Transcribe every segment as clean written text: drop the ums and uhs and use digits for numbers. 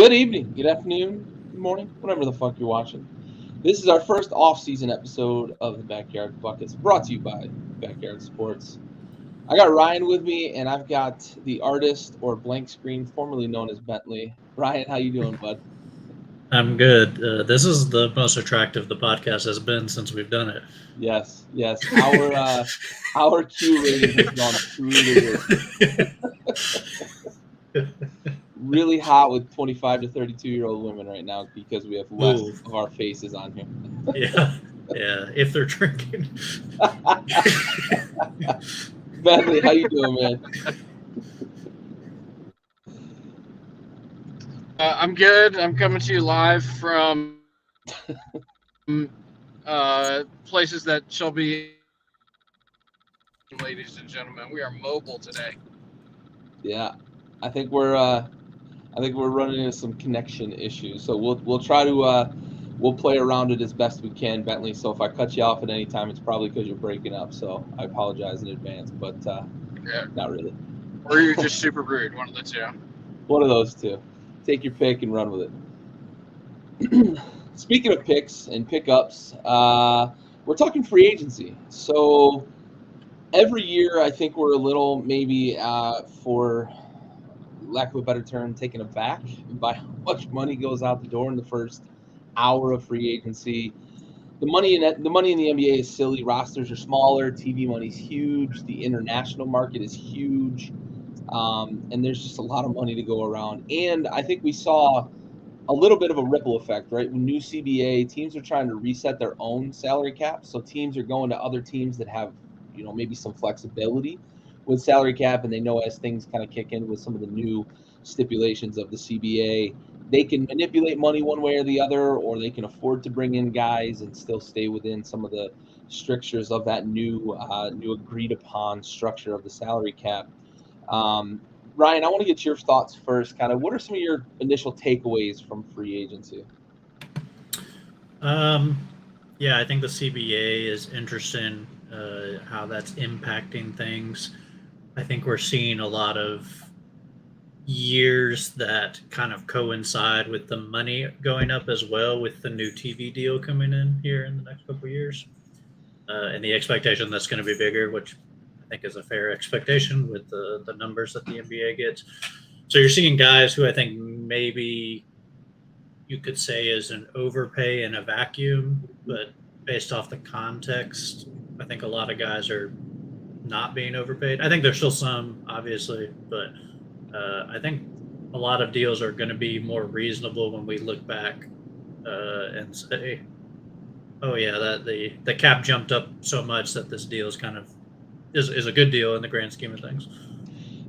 Good evening, good afternoon, good morning, whatever the fuck you're watching. This is our first off-season episode of the Backyard Buckets, brought to you by Backyard Sports. I got Ryan with me, and I've got the artist or blank screen, formerly known as Bentley. Ryan, how you doing, bud? I'm good. This is the most attractive the podcast has been since we've done it. Yes, yes. Our Q rating has gone through the roof. Really hot with 25 to 32-year-old women right now because we have less Ooh, of our faces on here. yeah, yeah. If they're drinking, Bentley, how you doing, man? I'm good. I'm coming to you live from places that shall be, ladies and gentlemen. We are mobile today. Yeah, I think we're running into some connection issues, so we'll try to we'll play around it as best we can, Bentley. So if I cut you off at any time, it's probably because you're breaking up. So I apologize in advance, but Yeah. not really. Or you're just super rude. One of the two. One of those two. Take your pick and run with it. Speaking of picks and pickups, we're talking free agency. So every year, I think we're a little maybe for lack of a better term, taken aback by how much money goes out the door in the first hour of free agency. The money in the NBA is silly. Rosters are smaller. TV money's huge. The international market is huge, and there's just a lot of money to go around. And I think we saw a little bit of a ripple effect, right? With new CBA, teams are trying to reset their own salary cap. So teams are going to other teams that have, maybe some flexibility with salary cap, and they know as things kind of kick in with some of the new stipulations of the CBA, they can manipulate money one way or the other, or they can afford to bring in guys and still stay within some of the strictures of that new agreed upon structure of the salary cap. Um, Ryan, I want to get your thoughts first. Kind of, what are some of your initial takeaways from free agency? um, yeah, I think the CBA is interesting. How that's impacting things. I think we're seeing a lot of years that kind of coincide with the money going up as well, with the new TV deal coming in here in the next couple of years. And the expectation that's going to be bigger, which I think is a fair expectation with the numbers that the NBA gets. So you're seeing guys who I think maybe you could say is an overpay in a vacuum, but based off the context, I think a lot of guys are not being overpaid. I think there's still some, obviously, but I think a lot of deals are going to be more reasonable when we look back and say, oh yeah, that the cap jumped up so much that this deal is kind of is a good deal in the grand scheme of things.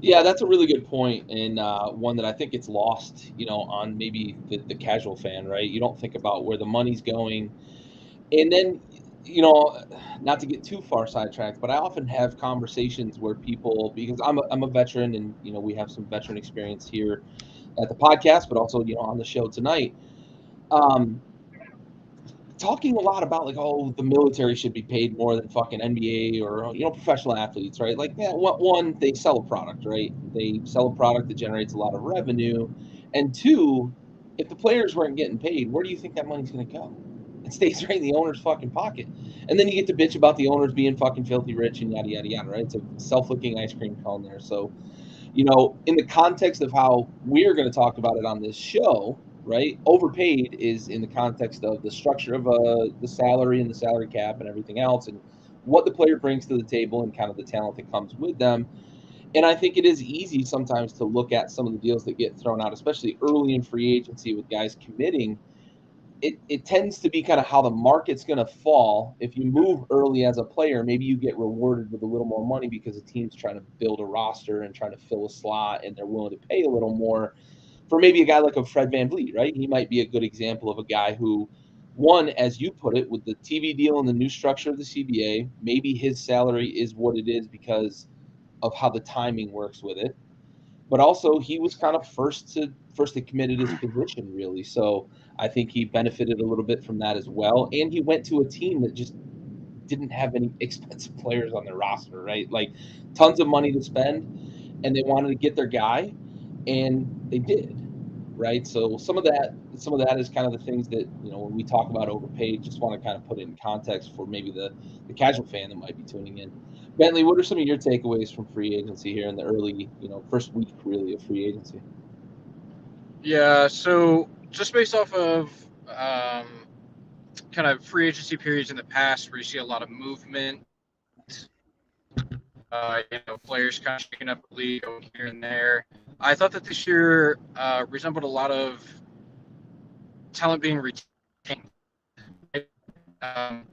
Yeah, that's a really good point, and one that I think gets lost, on maybe the casual fan, right? You don't think about where the money's going, and then, you know, not to get too far sidetracked, but I often have conversations where people, because I'm a veteran, and we have some veteran experience here at the podcast, but also on the show tonight. Um, Talking a lot about like, oh, the military should be paid more than fucking NBA or professional athletes, right? Like, yeah, one, they sell a product, right? They sell a product that generates a lot of revenue, and two, if the players weren't getting paid, where do you think that money's going to go? It stays right in the owner's fucking pocket, and then you get to bitch about the owners being fucking filthy rich and yada yada yada, right? It's a self-licking ice cream cone there. So, in the context of how we're going to talk about it on this show, right? Overpaid is in the context of the structure of the salary and the salary cap and everything else, and what the player brings to the table and kind of the talent that comes with them. And I think it is easy sometimes to look at some of the deals that get thrown out, especially early in free agency with guys committing. It tends to be kind of how the market's going to fall. If you move early as a player, maybe you get rewarded with a little more money because the team's trying to build a roster and trying to fill a slot, and they're willing to pay a little more for maybe a guy like a Fred VanVleet, right? He might be a good example of a guy who, one, as you put it, with the TV deal and the new structure of the CBA, maybe his salary is what it is because of how the timing works with it. But also, he was kind of first to commit at his position, really. So I think he benefited a little bit from that as well. And he went to a team that just didn't have any expensive players on their roster, right? Like, tons of money to spend, and they wanted to get their guy, and they did. right? So some of that is kind of the things that, when we talk about overpaid, just want to kind of put it in context for maybe the casual fan that might be tuning in. Bentley, what are some of your takeaways from free agency here in the early, first week really of free agency? Yeah, so just based off of kind of free agency periods in the past where you see a lot of movement, players kind of shaking up the league going here and there. I thought that this year resembled a lot of talent being retained. Um,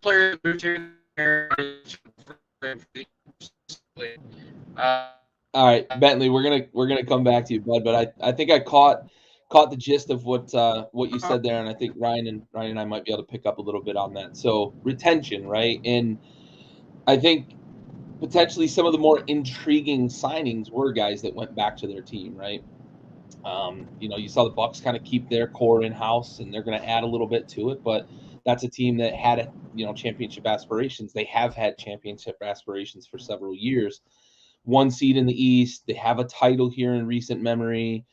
Players moved here and there. Uh, All right, Bentley, we're gonna come back to you, bud. But I think I caught the gist of what you said there, and I think Ryan and I might be able to pick up a little bit on that. So retention, right? And I think potentially some of the more intriguing signings were guys that went back to their team, right? You saw the Bucks kind of keep their core in house, and they're going to add a little bit to it. But that's a team that had championship aspirations. They have had championship aspirations for several years. One seed in the East. They have a title here in recent memory.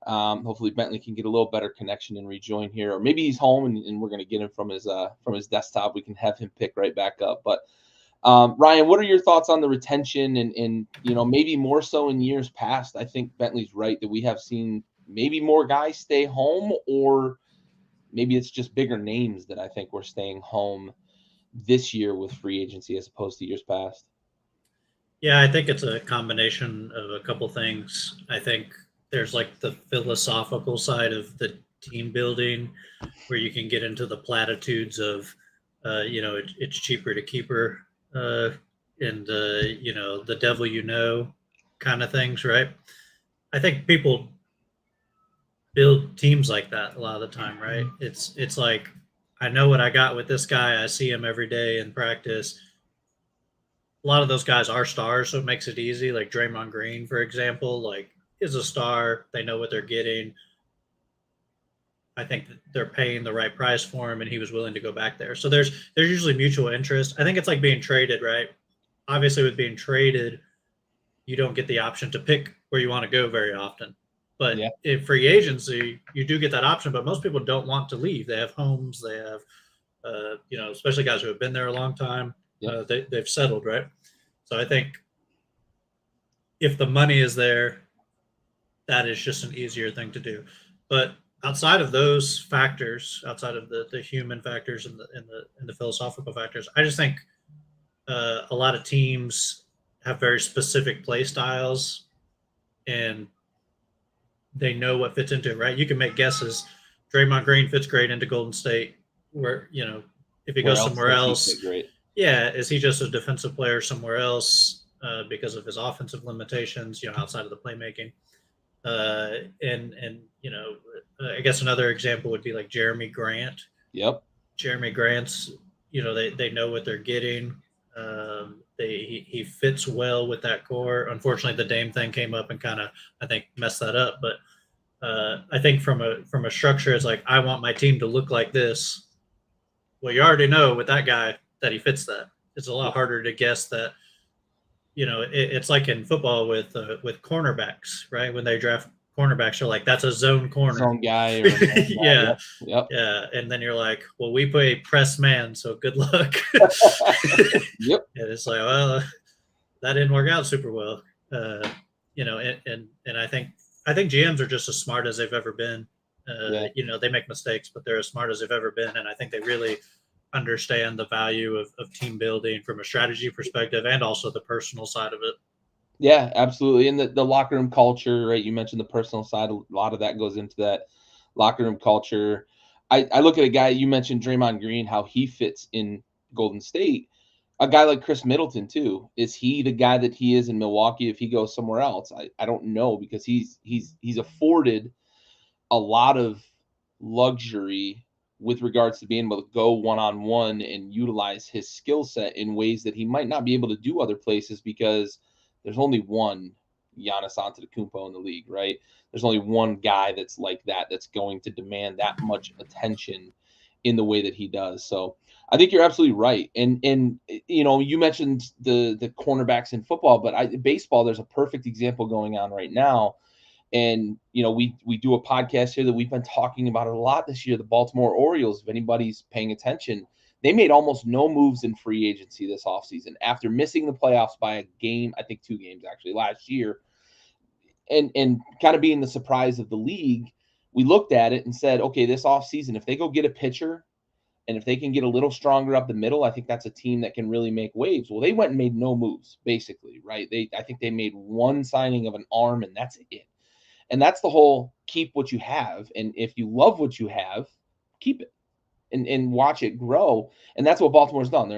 Hopefully Bentley can get a little better connection and rejoin here, or maybe he's home and we're going to get him from his desktop. We can have him pick right back up. But Ryan, what are your thoughts on the retention and maybe more so in years past? I think Bentley's right that we have seen maybe more guys stay home, or maybe it's just bigger names that I think we're staying home this year with free agency as opposed to years past. Yeah, I think it's a combination of a couple things. I think there's like the philosophical side of the team building where you can get into the platitudes of, it's cheaper to keep her and, the devil kind of things, right? I think people build teams like that a lot of the time, right? It's like, I know what I got with this guy. I see him every day in practice. A lot of those guys are stars, so it makes it easy. Like Draymond Green, for example, like is a star. They know what they're getting. I think that they're paying the right price for him, and he was willing to go back there. So there's usually mutual interest. I think it's like being traded, right? Obviously, with being traded, you don't get the option to pick where you want to go very often. But Yeah. in free agency, you do get that option. But most people don't want to leave. They have homes. They have, especially guys who have been there a long time. Yeah. They've settled, right? So I think if the money is there, that is just an easier thing to do. But outside of those factors, outside of the human factors and the philosophical factors, I just think a lot of teams have very specific play styles, and they know what fits into it. Right? You can make guesses. Draymond Green fits great into Golden State. Where if he goes somewhere else, great. Yeah, is he just a defensive player somewhere else because of his offensive limitations? Outside of the playmaking. I guess another example would be like Jeremy Grant. Yep. Jeremy Grant's, they know what they're getting. He fits well with that core. Unfortunately, the Dame thing came up and kind of, I think, messed that up. But I think from a structure, it's like, I want my team to look like this. Well, you already know with that guy that he fits that. It's a lot harder to guess that. It's like in football with cornerbacks, right? When they draft cornerbacks, you're like, that's a zone corner. Zone guy. Yeah. Yep. Yeah. And then you're like, well, we play press man, so good luck. Yep. And it's like, well, that didn't work out super well. And I think GMs are just as smart as they've ever been. They make mistakes, but they're as smart as they've ever been. And I think they really understand the value of team building from a strategy perspective and also the personal side of it. Yeah, absolutely. And the locker room culture, right? You mentioned the personal side. A lot of that goes into that locker room culture. I look at a guy, you mentioned Draymond Green, how he fits in Golden State. A guy like Chris Middleton too. Is he the guy that he is in Milwaukee if he goes somewhere else? I don't know, because he's afforded a lot of luxury with regards to being able to go one-on-one and utilize his skill set in ways that he might not be able to do other places, because there's only one Giannis Antetokounmpo in the league, right? There's only one guy that's like that, that's going to demand that much attention in the way that he does. So I think you're absolutely right. And you mentioned the cornerbacks in football, but baseball, there's a perfect example going on right now. And, we do a podcast here that we've been talking about it a lot this year, the Baltimore Orioles. If anybody's paying attention, they made almost no moves in free agency this offseason after missing the playoffs by a game, I think 2 games actually last year, and kind of being the surprise of the league. We looked at it and said, okay, this offseason, if they go get a pitcher and if they can get a little stronger up the middle, I think that's a team that can really make waves. Well, they went and made no moves, basically, right? I think they made one signing of an arm, and that's it. And that's the whole keep what you have. And if you love what you have, keep it and watch it grow. And that's what Baltimore's done.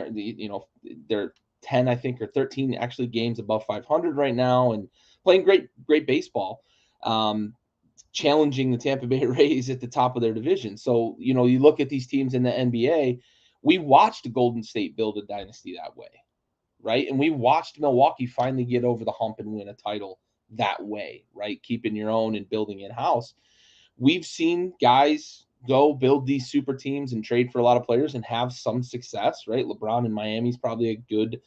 They're 10, I think, or 13 actually games above 500 right now and playing great baseball. Challenging the Tampa Bay Rays at the top of their division. So, you look at these teams in the NBA, we watched Golden State build a dynasty that way, right? And we watched Milwaukee finally get over the hump and win a title that way, right? Keeping your own and building in-house. We've seen guys go build these super teams and trade for a lot of players and have some success, right? LeBron in Miami is probably a good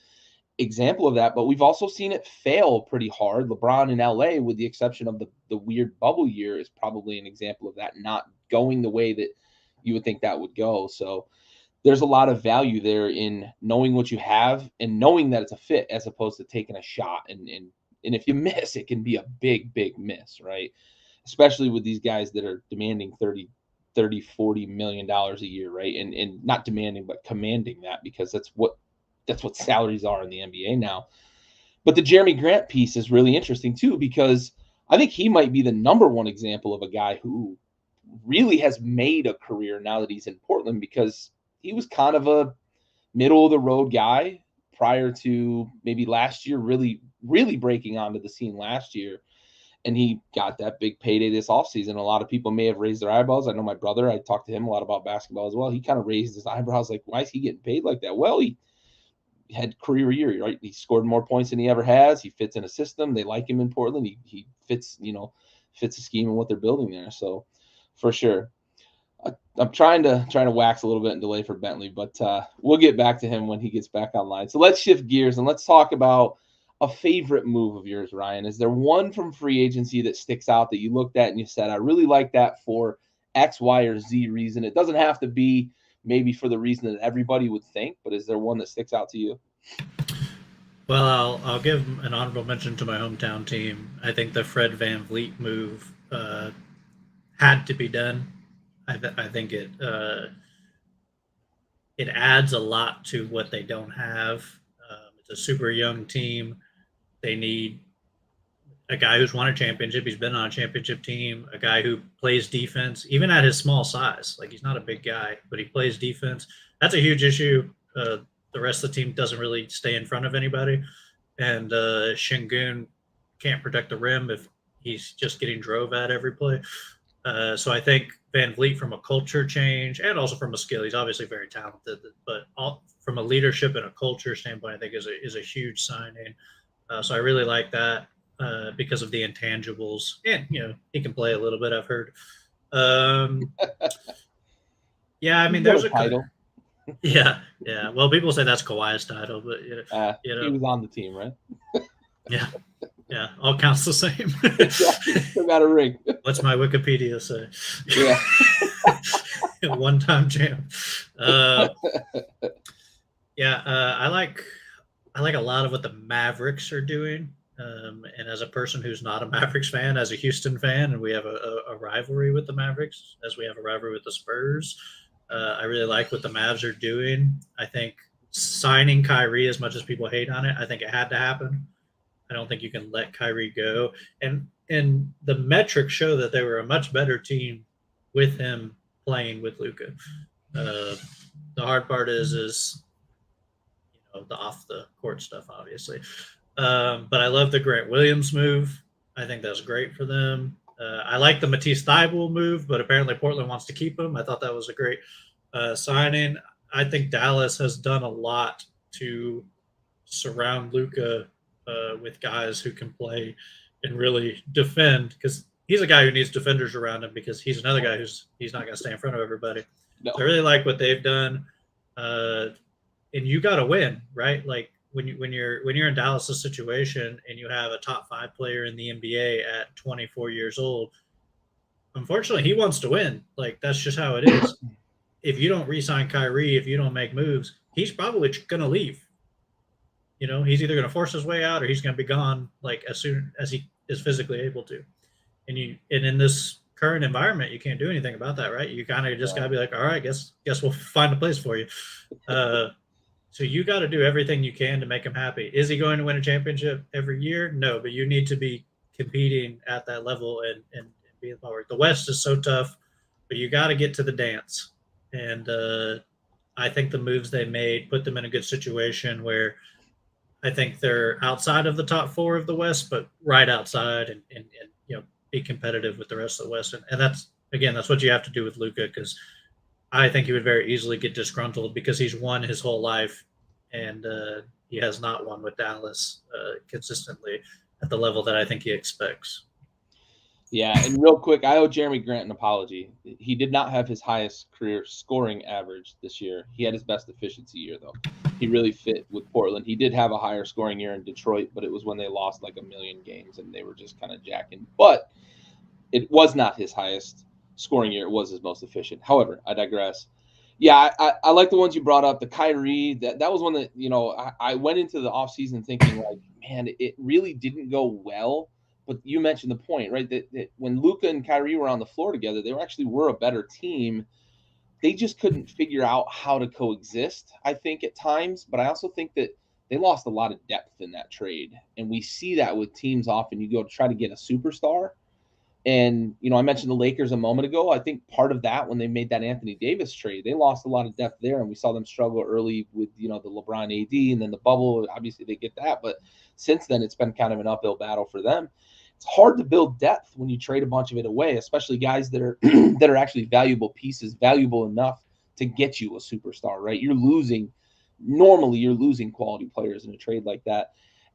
example of that, but we've also seen it fail pretty hard. LeBron in LA, with the exception of the weird bubble year, is probably an example of that not going the way that you would think that would go. So there's a lot of value there in knowing what you have and knowing that it's a fit as opposed to taking a shot. And if you miss, it can be a big miss, right? Especially with these guys that are demanding 30, 40 million dollars a year, right? And not demanding, but commanding that, because that's what salaries are in the NBA now. But the Jeremy Grant piece is really interesting too, because I think he might be the number one example of a guy who really has made a career now that he's in Portland, because he was kind of a middle of the road guy prior to maybe last year, really breaking onto the scene last year. And he got that big payday this offseason. A lot of people may have raised their eyebrows. I know my brother, I talked to him a lot about basketball as well. He kind of raised his eyebrows like, why is he getting paid like that? Well, he had career year, right? He scored more points than he ever has. He fits in a system. They like him in Portland. He fits, fits the scheme and what they're building there. So for sure. I'm trying to wax a little bit and delay for Bentley, but we'll get back to him when he gets back online. So let's shift gears and let's talk about a favorite move of yours, Ryan. Is there one from free agency that sticks out that you looked at and you said, I really like that for X, Y, or Z reason? It doesn't have to be maybe for the reason that everybody would think, but is there one that sticks out to you? Well, I'll give an honorable mention to my hometown team. I think the Fred VanVleet move had to be done. I think it adds a lot to what they don't have. It's a super young team. They need a guy who's won a championship. He's been on a championship team. A guy who plays defense, even at his small size. Like, he's not a big guy, but he plays defense. That's a huge issue. The rest of the team doesn't really stay in front of anybody, and Şengün can't protect the rim if he's just getting drove at every play. So I think VanVleet, from a culture change and also from a skill, he's obviously very talented, but from a leadership and a culture standpoint, I think is a huge signing. So I really like that because of the intangibles, and he can play a little bit, I've heard. Yeah, I mean, there's a title. Yeah. Well, people say that's Kawhi's title, but he was on the team, right? Yeah, all counts the same. Still got a ring. What's my Wikipedia say? Yeah. One-time champ. I like a lot of what the Mavericks are doing. And as a person who's not a Mavericks fan, as a Houston fan, and we have a rivalry with the Mavericks, as we have a rivalry with the Spurs, I really like what the Mavs are doing. I think signing Kyrie, as much as people hate on it, I think it had to happen. I don't think you can let Kyrie go. And the metrics show that they were a much better team with him playing with Luka. The hard part is the off the court stuff, obviously. But I love the Grant Williams move. I think that's great for them. I like the Matisse Thybulle move, but apparently Portland wants to keep him. I thought that was a great signing. I think Dallas has done a lot to surround Luka with guys who can play and really defend, because he's a guy who needs defenders around him, because he's another guy he's not going to stay in front of everybody. No. So I really like what they've done. And you got to win, right? Like, when you're in Dallas' situation and you have a top 5 player in the NBA at 24 years old, unfortunately, he wants to win. Like, that's just how it is. If you don't re-sign Kyrie, if you don't make moves, he's probably going to leave. He's either going to force his way out or he's going to be gone like as soon as he is physically able to. And in this current environment, you can't do anything about that, right? You kind of just got to be like, all right, guess we'll find a place for you. So you got to do everything you can to make him happy. Is he going to win a championship every year? No, but you need to be competing at that level and be the power. The West is so tough, but you got to get to the dance. And I think the moves they made put them in a good situation where I think they're outside of the top 4 of the West, but right outside and be competitive with the rest of the West. And that's what you have to do with Luka, because I think he would very easily get disgruntled because he's won his whole life and he has not won with Dallas consistently at the level that I think he expects. Yeah, and real quick, I owe Jeremy Grant an apology. He did not have his highest career scoring average this year. He had his best efficiency year, though. He really fit with Portland. He did have a higher scoring year in Detroit, but it was when they lost like 1 million games and they were just kind of jacking. But it was not his highest scoring year. It was his most efficient. However, I digress. Yeah, I like the ones you brought up. The Kyrie, that was one that, I went into the offseason thinking like, man, it really didn't go well. But you mentioned the point, right? That when Luka and Kyrie were on the floor together, they were a better team. They just couldn't figure out how to coexist, I think, at times. But I also think that they lost a lot of depth in that trade. And we see that with teams often. You go to try to get a superstar. And, I mentioned the Lakers a moment ago. I think part of that, when they made that Anthony Davis trade, they lost a lot of depth there. And we saw them struggle early with, the LeBron AD and then the bubble. Obviously, they get that. But since then, it's been kind of an uphill battle for them. It's hard to build depth when you trade a bunch of it away, especially guys that are that are actually valuable pieces, valuable enough to get you a superstar, right? Normally you're losing quality players in a trade like that.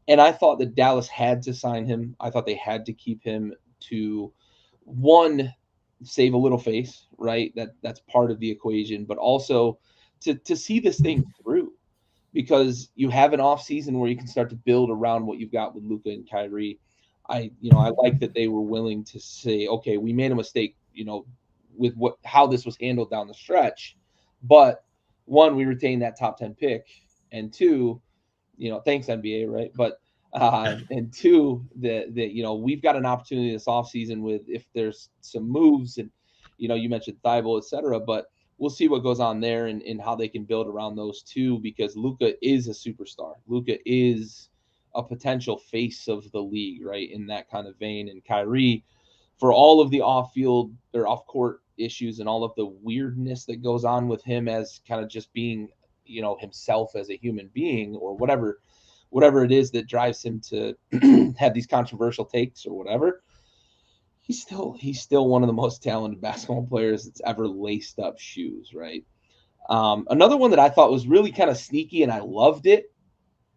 And I thought that Dallas had to sign him. I thought they had to keep him to, one, save a little face, right? That's part of the equation, but also to see this thing through, because you have an off season where you can start to build around what you've got with Luka and Kyrie. I like that they were willing to say, okay, we made a mistake, with how this was handled down the stretch, but one, we retained that top 10 pick, and two, thanks NBA, right? But and two, that we've got an opportunity this offseason with, if there's some moves, and you mentioned Thibault, et cetera, but we'll see what goes on there and how they can build around those two, because Luka is a superstar. Luka is a potential face of the league, right? In that kind of vein. And Kyrie, for all of the off-field or off-court issues and all of the weirdness that goes on with him as kind of just being, himself as a human being, or whatever it is that drives him to have these controversial takes or whatever, he's still one of the most talented basketball players that's ever laced up shoes, right? Another one that I thought was really kind of sneaky, and I loved it.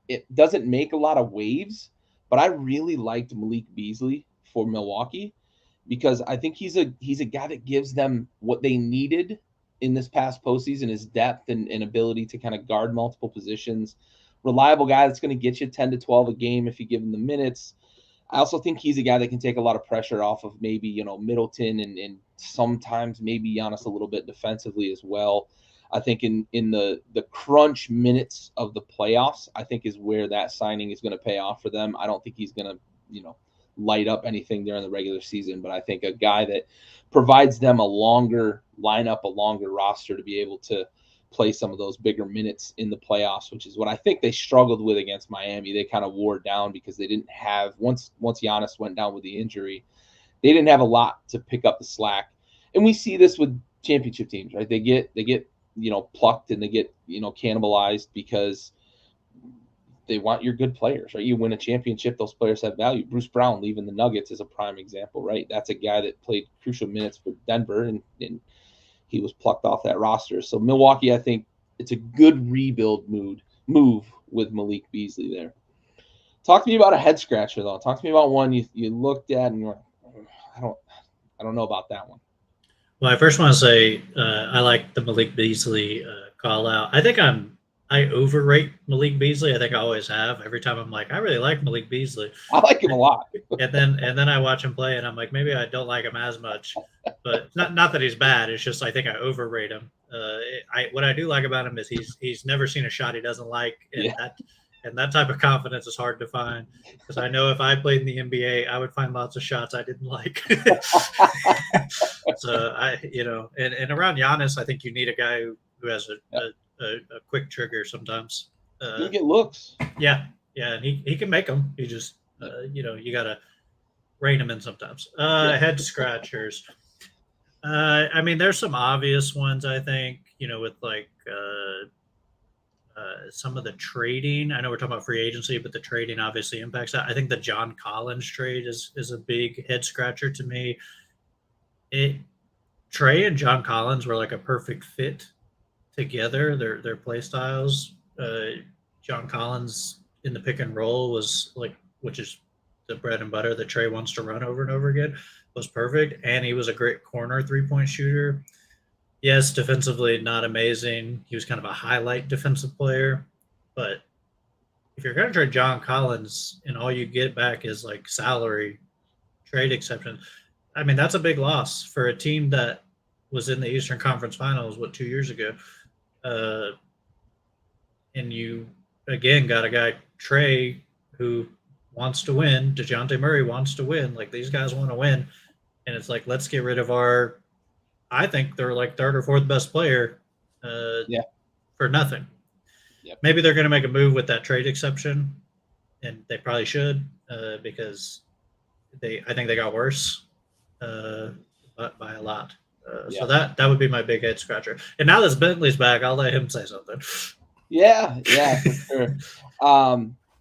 It doesn't make a lot of waves, but I really liked Malik Beasley for Milwaukee, because I think he's a guy that gives them what they needed in this past postseason, his depth and ability to kind of guard multiple positions. Reliable guy that's going to get you 10 to 12 a game if you give him the minutes. I also think he's a guy that can take a lot of pressure off of maybe, Middleton and sometimes maybe Giannis a little bit defensively as well. I think in the crunch minutes of the playoffs, I think is where that signing is going to pay off for them. I don't think he's going to, light up anything during the regular season, but I think a guy that provides them a longer lineup, a longer roster to be able to play some of those bigger minutes in the playoffs, which is what I think they struggled with against Miami. They kind of wore down because they didn't have, once Giannis went down with the injury, they didn't have a lot to pick up the slack. And we see this with championship teams, right? They get plucked and they get, cannibalized because they want your good players, right? You win a championship, those players have value. Bruce Brown leaving the Nuggets is a prime example, right? That's a guy that played crucial minutes for Denver, and he was plucked off that roster. So Milwaukee, I think it's a good rebuild move with Malik Beasley there. Talk to me about a head scratcher, though. Talk to me about one you looked at and you're like, I don't know about that one. Well, I first want to say I like the Malik Beasley call out. I think I'm I overrate Malik Beasley. I think I always have. Every time I'm like, I really like Malik Beaslly, I like him a lot. and then I watch him play, and I'm like, maybe I don't like him as much. But not that he's bad. It's just I think I overrate him. What I do like about him is he's never seen a shot he doesn't like, and Yeah. that type of confidence is hard to find. Because I know if I played in the NBA, I would find lots of shots I didn't like. So and around Giannis, I think you need a guy who has a quick trigger sometimes. You get looks. Yeah, and he can make them. He just you gotta rein him in sometimes. Head scratchers. I mean, there's some obvious ones. I think with like some of the trading. I know we're talking about free agency, but the trading obviously impacts that. I think the John Collins trade is a big head scratcher to me. Trey and John Collins were like a perfect fit together. Their play styles. John Collins in the pick and roll was like, which is the bread and butter that Trey wants to run over and over again, was perfect. And he was a great corner 3-point shooter. Yes, defensively not amazing. He was kind of a highlight defensive player. But if you're going to trade John Collins and all you get back is like salary, trade exception, I mean, that's a big loss for a team that was in the Eastern Conference Finals, 2 years ago? And you, again, got a guy, Trey, who wants to win. DeJounte Murray wants to win. Like, these guys want to win. And it's like, let's get rid of I think they're like third or fourth best player for nothing. Yep. Maybe they're going to make a move with that trade exception, and they probably should because I think they got worse by a lot. So that would be my big head scratcher. And now that Bentley's back, I'll let him say something. Yeah, for sure.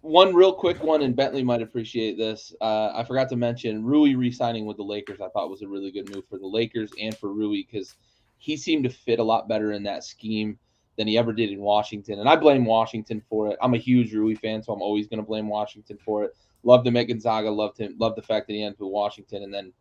One real quick one, and Bentley might appreciate this. I forgot to mention Rui re-signing with the Lakers. I thought was a really good move for the Lakers and for Rui because he seemed to fit a lot better in that scheme than he ever did in Washington. And I blame Washington for it. I'm a huge Rui fan, so I'm always going to blame Washington for it. Loved him at Gonzaga. Loved the fact that he ended with Washington, and then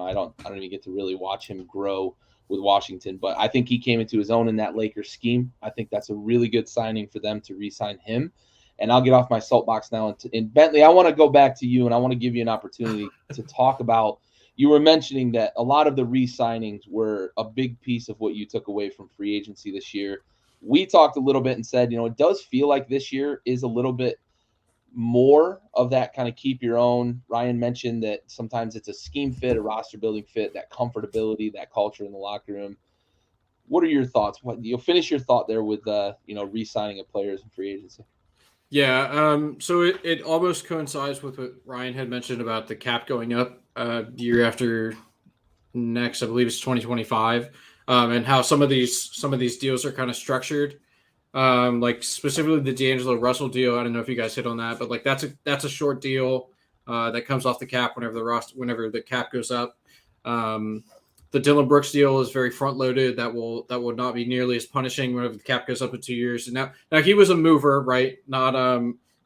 I don't even get to really watch him grow with Washington. But I think he came into his own in that Lakers scheme. I think that's a really good signing for them to re-sign him. And I'll get off my soapbox now. And Bentley, I want to go back to you, and I want to give you an opportunity to talk about. You were mentioning that a lot of the re-signings were a big piece of what you took away from free agency this year. We talked a little bit and said, it does feel like this year is a little bit more of that kind of keep your own. Ryan mentioned that sometimes it's a scheme fit, a roster building fit, that comfortability, that culture in the locker room. What are your thoughts? You'll finish your thought there with re-signing of players in free agency. Yeah, so it almost coincides with what Ryan had mentioned about the cap going up year after next. I believe it's 2025, and how some of these deals are kind of structured. Like specifically the D'Angelo Russell deal. I don't know if you guys hit on that, but like that's a short deal that comes off the cap whenever the cap goes up. The Dylan Brooks deal is very front loaded. That will not be nearly as punishing whenever the cap goes up in 2 years. And now he was a mover, right? Not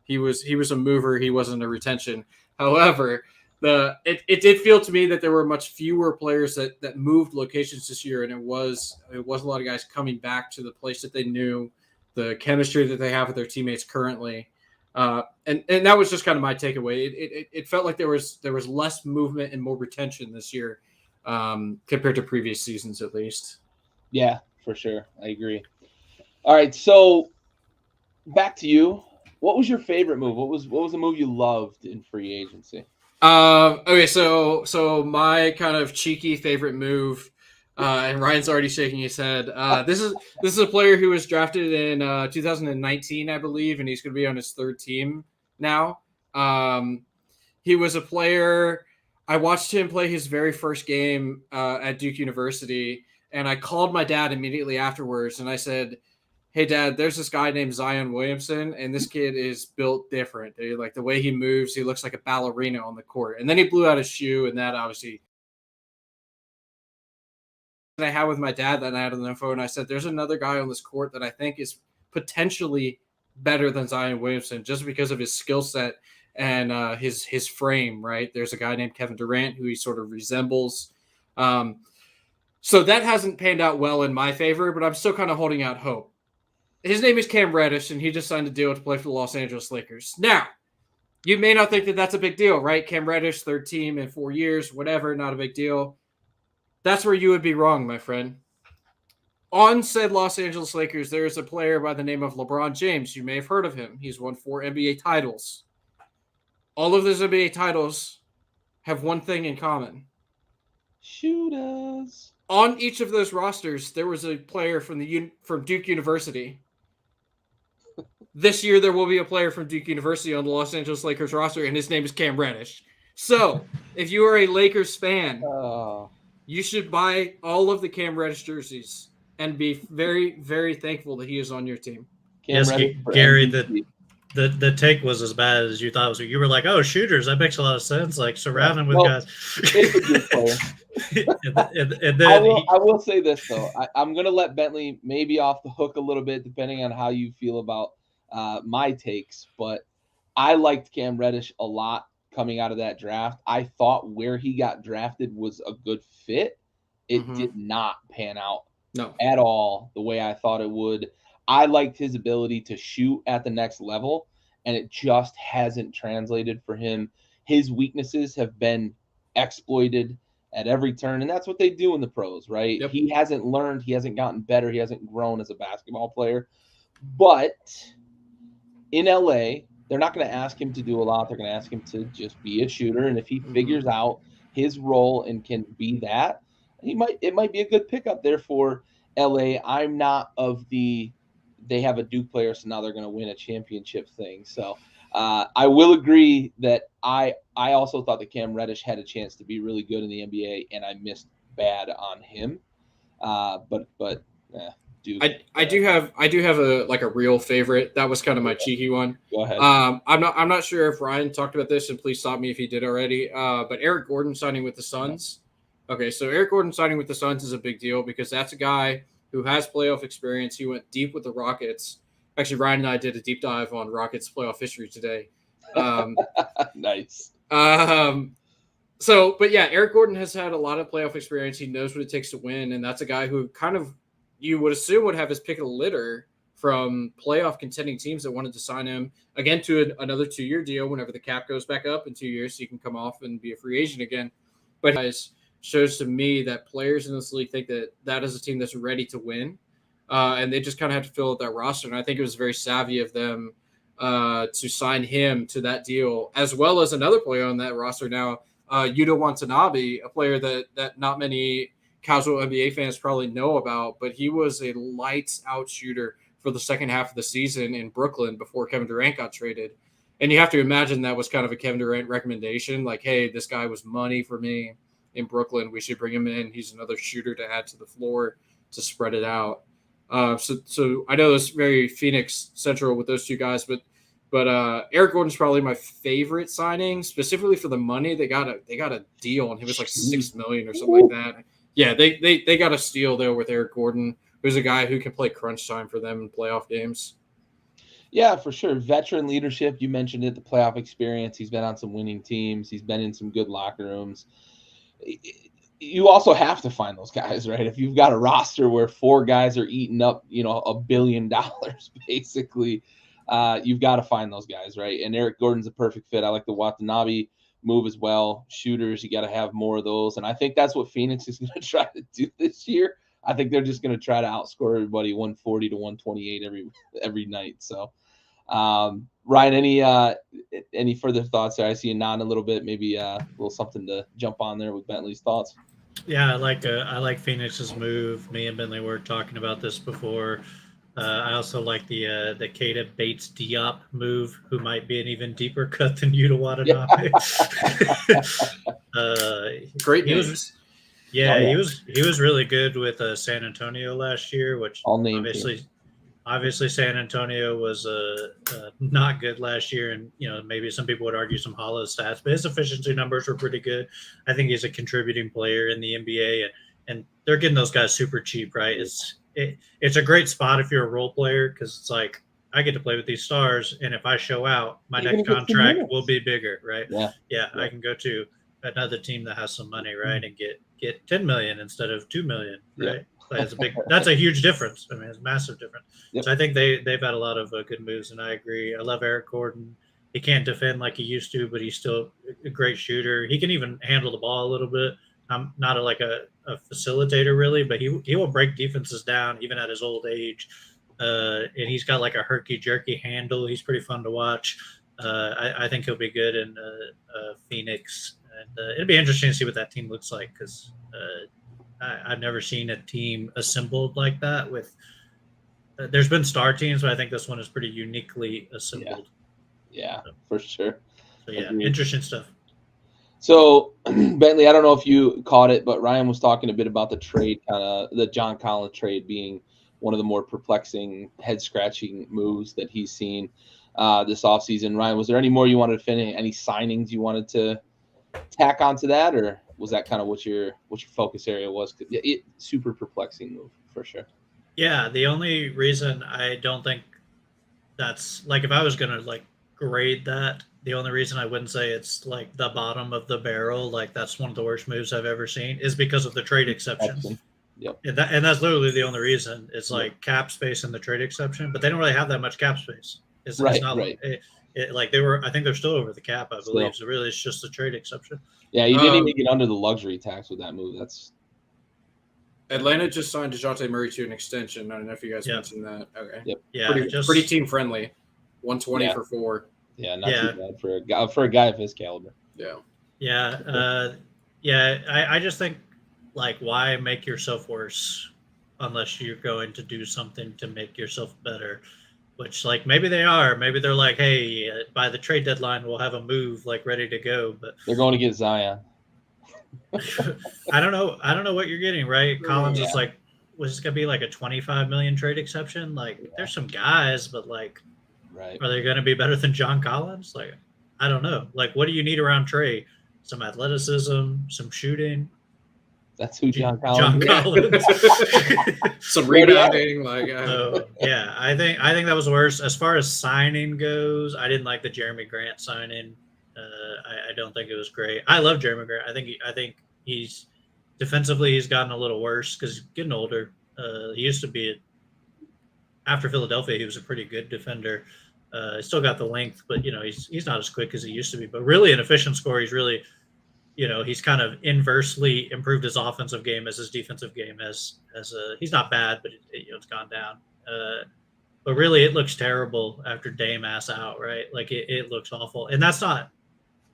he was a mover. He wasn't a retention. However, it did feel to me that there were much fewer players that moved locations this year, and it was a lot of guys coming back to the place that they knew, the chemistry that they have with their teammates currently. And that was just kind of my takeaway. It felt like there was less movement and more retention this year. Compared to previous seasons, at least. Yeah, for sure. I agree. All right, so back to you. What was your favorite move? What was a move you loved in free agency? Okay, so my kind of cheeky favorite move, and Ryan's already shaking his head. This is a player who was drafted in 2019, I believe, and he's going to be on his third team now. He was a player. I watched him play his very first game at Duke University, and I called my dad immediately afterwards, and I said, "Hey, Dad, there's this guy named Zion Williamson, and this kid is built different. Like the way he moves, he looks like a ballerina on the court." And then he blew out his shoe, and that obviously. And I had with my dad that night on the phone, I said, "There's another guy on this court that I think is potentially better than Zion Williamson just because of his skill set and his frame, right?" There's a guy named Kevin Durant who he sort of resembles. So that hasn't panned out well in my favor, but I'm still kind of holding out hope. His name is Cam Reddish, and he just signed a deal to play for the Los Angeles Lakers. Now, you may not think that that's a big deal, right? Cam Reddish, third team in 4 years, whatever, not a big deal. That's where you would be wrong, my friend. On said Los Angeles Lakers, there is a player by the name of LeBron James. You may have heard of him. He's won 4 NBA titles. All of those NBA titles have one thing in common. Shooters. On each of those rosters, there was a player from Duke University. This year, there will be a player from Duke University on the Los Angeles Lakers roster, and his name is Cam Reddish. So, if you are a Lakers fan, you should buy all of the Cam Reddish jerseys and be very, very thankful that he is on your team. Yes, Gary, the take was as bad as you thought it was. You were like, "Oh, shooters, that makes a lot of sense." Like surround him with guys. It's a good player. and then I will say this though, I'm gonna let Bentley maybe off the hook a little bit, depending on how you feel about my takes. But I liked Cam Reddish a lot coming out of that draft. I thought where he got drafted was a good fit. It did not pan out at all the way I thought it would. I liked his ability to shoot at the next level, and it just hasn't translated for him. His weaknesses have been exploited at every turn, and that's what they do in the pros, right? Yep. He hasn't learned, he hasn't gotten better, he hasn't grown as a basketball player. But in LA, they're not going to ask him to do a lot. They're going to ask him to just be a shooter, and if he figures out his role and can be that, it might be a good pickup there for LA. I'm not of the they have a Duke player, so now they're going to win a championship thing. So I will agree that I also thought that Cam Reddish had a chance to be really good in the NBA, and I missed bad on him. But Duke. I do have a real favorite. That was kind of my cheeky one. Go ahead. I'm not sure if Ryan talked about this, and please stop me if he did already. But Eric Gordon signing with the Suns. Okay, so Eric Gordon signing with the Suns is a big deal because that's a guy who has playoff experience. He went deep with the Rockets. Actually, Ryan and I did a deep dive on Rockets playoff history today. Nice. But yeah, Eric Gordon has had a lot of playoff experience. He knows what it takes to win, and that's a guy who kind of you would assume would have his pick of the litter from playoff contending teams that wanted to sign him again to another 2-year deal whenever the cap goes back up in 2 years, so he can come off and be a free agent again. But guys, shows to me that players in this league think that is a team that's ready to win, and they just kind of have to fill out that roster. And I think it was very savvy of them to sign him to that deal, as well as another player on that roster now, Yuta Watanabe, a player that not many casual NBA fans probably know about, but he was a lights out shooter for the second half of the season in Brooklyn before Kevin Durant got traded. And you have to imagine that was kind of a Kevin Durant recommendation, like, hey, this guy was money for me in Brooklyn. We should bring him in. He's another shooter to add to the floor to spread it out. So I know it's very Phoenix central with those two guys, but Eric Gordon's probably my favorite signing, specifically for the money. They got a deal, and he was like $6 million or something like that. Yeah, they got a steal there with Eric Gordon, who's a guy who can play crunch time for them in playoff games. Yeah, for sure. Veteran leadership. You mentioned it, the playoff experience. He's been on some winning teams. He's been in some good locker rooms. You also have to find those guys, right? If you've got a roster where 4 guys are eating up, $1 billion basically, you've got to find those guys, right? And Eric Gordon's a perfect fit. I like the Watanabe move as well. Shooters, you got to have more of those. And I think that's what Phoenix is going to try to do this year. I think they're just going to try to outscore everybody 140 to 128 every night. So, Ryan, any further thoughts there? I see you nodding a little bit. Maybe a little something to jump on there with Bentley's thoughts. Yeah, I like Phoenix's move. Me and Bentley were talking about this before. I also like the Keita Bates Diop move, who might be an even deeper cut than Yuta Watanabe. Great news. He was really good with San Antonio last year, which obviously San Antonio was not good last year, and maybe some people would argue some hollow stats, but his efficiency numbers were pretty good. I think he's a contributing player in the NBA, and they're getting those guys super cheap, right? It's a great spot if you're a role player, because it's like, I get to play with these stars, and if I show out, my next contract will be bigger, right? Yeah, I can go to another team that has some money, right, and get $10 million instead of $2 million, right? Like, that's a huge difference. I mean, it's a massive difference. Yep. So I think they've had a lot of good moves, and I agree. I love Eric Gordon. He can't defend like he used to, but he's still a great shooter. He can even handle the ball a little bit. I'm not a facilitator really, but he will break defenses down even at his old age. And he's got like a herky jerky handle. He's pretty fun to watch. I think he'll be good in Phoenix, and it'll be interesting to see what that team looks like because I've never seen a team assembled like that. With there's been star teams, but I think this one is pretty uniquely assembled. Yeah, for sure. So yeah, interesting stuff. So Bentley, I don't know if you caught it, but Ryan was talking a bit about the trade, kind of the John Collins trade being one of the more perplexing, head-scratching moves that he's seen this offseason. Ryan, was there any more you wanted to finish? Any signings you wanted to tack onto that, or was that kind of what your focus area was? Super perplexing move for sure. Yeah, the only reason I don't think that's like if I was gonna like grade that, the only reason I wouldn't say it's like the bottom of the barrel, like that's one of the worst moves I've ever seen, is because of the trade exception. Yep. And that's literally the only reason. It's like cap space and the trade exception, but they don't really have that much cap space. It's not right. Like they were. I think they're still over the cap, I believe. So really, it's just the trade exception. Yeah, you didn't even get under the luxury tax with that move. That's Atlanta just signed DeJounte Murray to an extension. I don't know if you guys mentioned that. Okay. Yep. Yeah. Pretty team friendly. 120 for 4. Yeah, not too bad for a guy of his caliber. Yeah. Yeah. I just think like why make yourself worse unless you're going to do something to make yourself better. Which, like, maybe they are. Maybe they're like, hey, by the trade deadline, we'll have a move, like, ready to go. But they're going to get Zion. I don't know. I don't know what you're getting, right? Collins is like, was this going to be like a $25 million trade exception? Like, there's some guys, but, like, are they going to be better than John Collins? Like, I don't know. Like, what do you need around Trey? Some athleticism, some shooting. That's who John Collins. Some rebounding, I think that was worse. As far as signing goes, I didn't like the Jeremy Grant signing. I don't think it was great. I love Jeremy Grant. I think he's defensively he's gotten a little worse because he's getting older. He used to be after Philadelphia, he was a pretty good defender. Still got the length, but he's not as quick as he used to be. But really, an efficient scorer. He's really he's kind of inversely improved his offensive game as his defensive game he's not bad, but it's gone down. But really, it looks terrible after Dame ass out, right? Like it looks awful, and that's not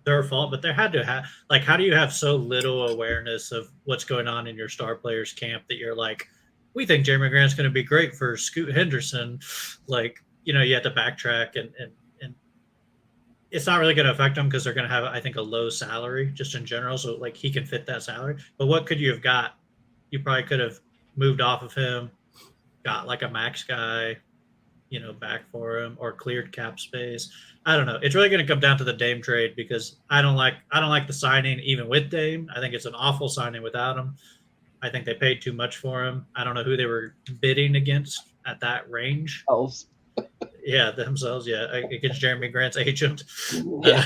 their fault. But there had to have how do you have so little awareness of what's going on in your star players camp that you're like, we think Jeremy Grant's going to be great for Scoot Henderson, you have to backtrack and it's not really going to affect them because they're going to have, I think, a low salary just in general. So, he can fit that salary. But what could you have got? You probably could have moved off of him, got a max guy, back for him, or cleared cap space. I don't know. It's really going to come down to the Dame trade because I don't like the signing even with Dame. I think it's an awful signing without him. I think they paid too much for him. I don't know who they were bidding against at that range. Yeah, themselves. Yeah, against Jeremy Grant's agent. Yeah.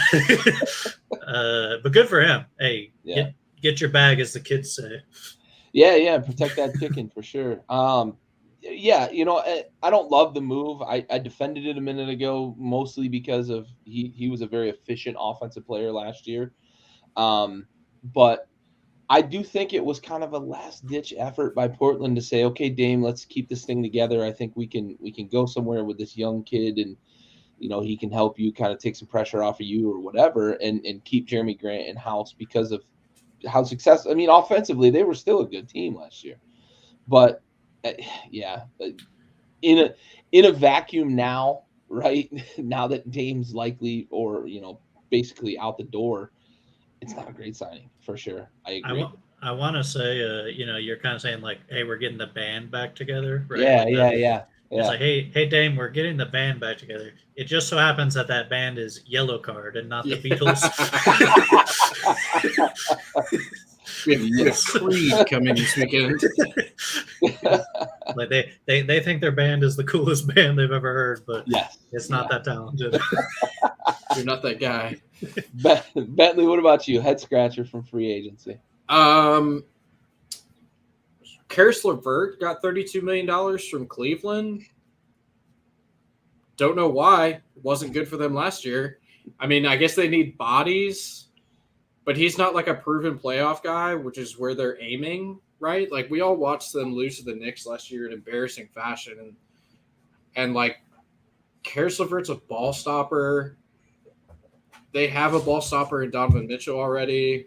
But good for him. Hey, get your bag, as the kids say. Yeah, protect that chicken for sure. I don't love the move. I defended it a minute ago, mostly because of he was a very efficient offensive player last year. But I do think it was kind of a last-ditch effort by Portland to say, okay, Dame, let's keep this thing together. I think we can go somewhere with this young kid, and he can help you kind of take some pressure off of you or whatever, and keep Jeremy Grant in house because of how successful. I mean, offensively, they were still a good team last year, but in a vacuum now, right now that Dame's likely or basically out the door. It's not a great signing for sure. I agree. I want to say, you're kind of saying hey, we're getting the band back together, right? Yeah. It's like, hey, Dame, we're getting the band back together. It just so happens that band is Yellow Card and not the Beatles. We have Creed coming this weekend. They think their band is the coolest band they've ever heard, but it's not that talented. You're not that guy. Bentley, what about you? Head scratcher from free agency. Karis LeVert got $32 million from Cleveland. Don't know why. It wasn't good for them last year. I mean, I guess they need bodies, but he's not like a proven playoff guy, which is where they're aiming, right? Like, we all watched them lose to the Knicks last year in embarrassing fashion. And like, Karis LeVert's a ball stopper. They have a ball stopper in Donovan Mitchell already.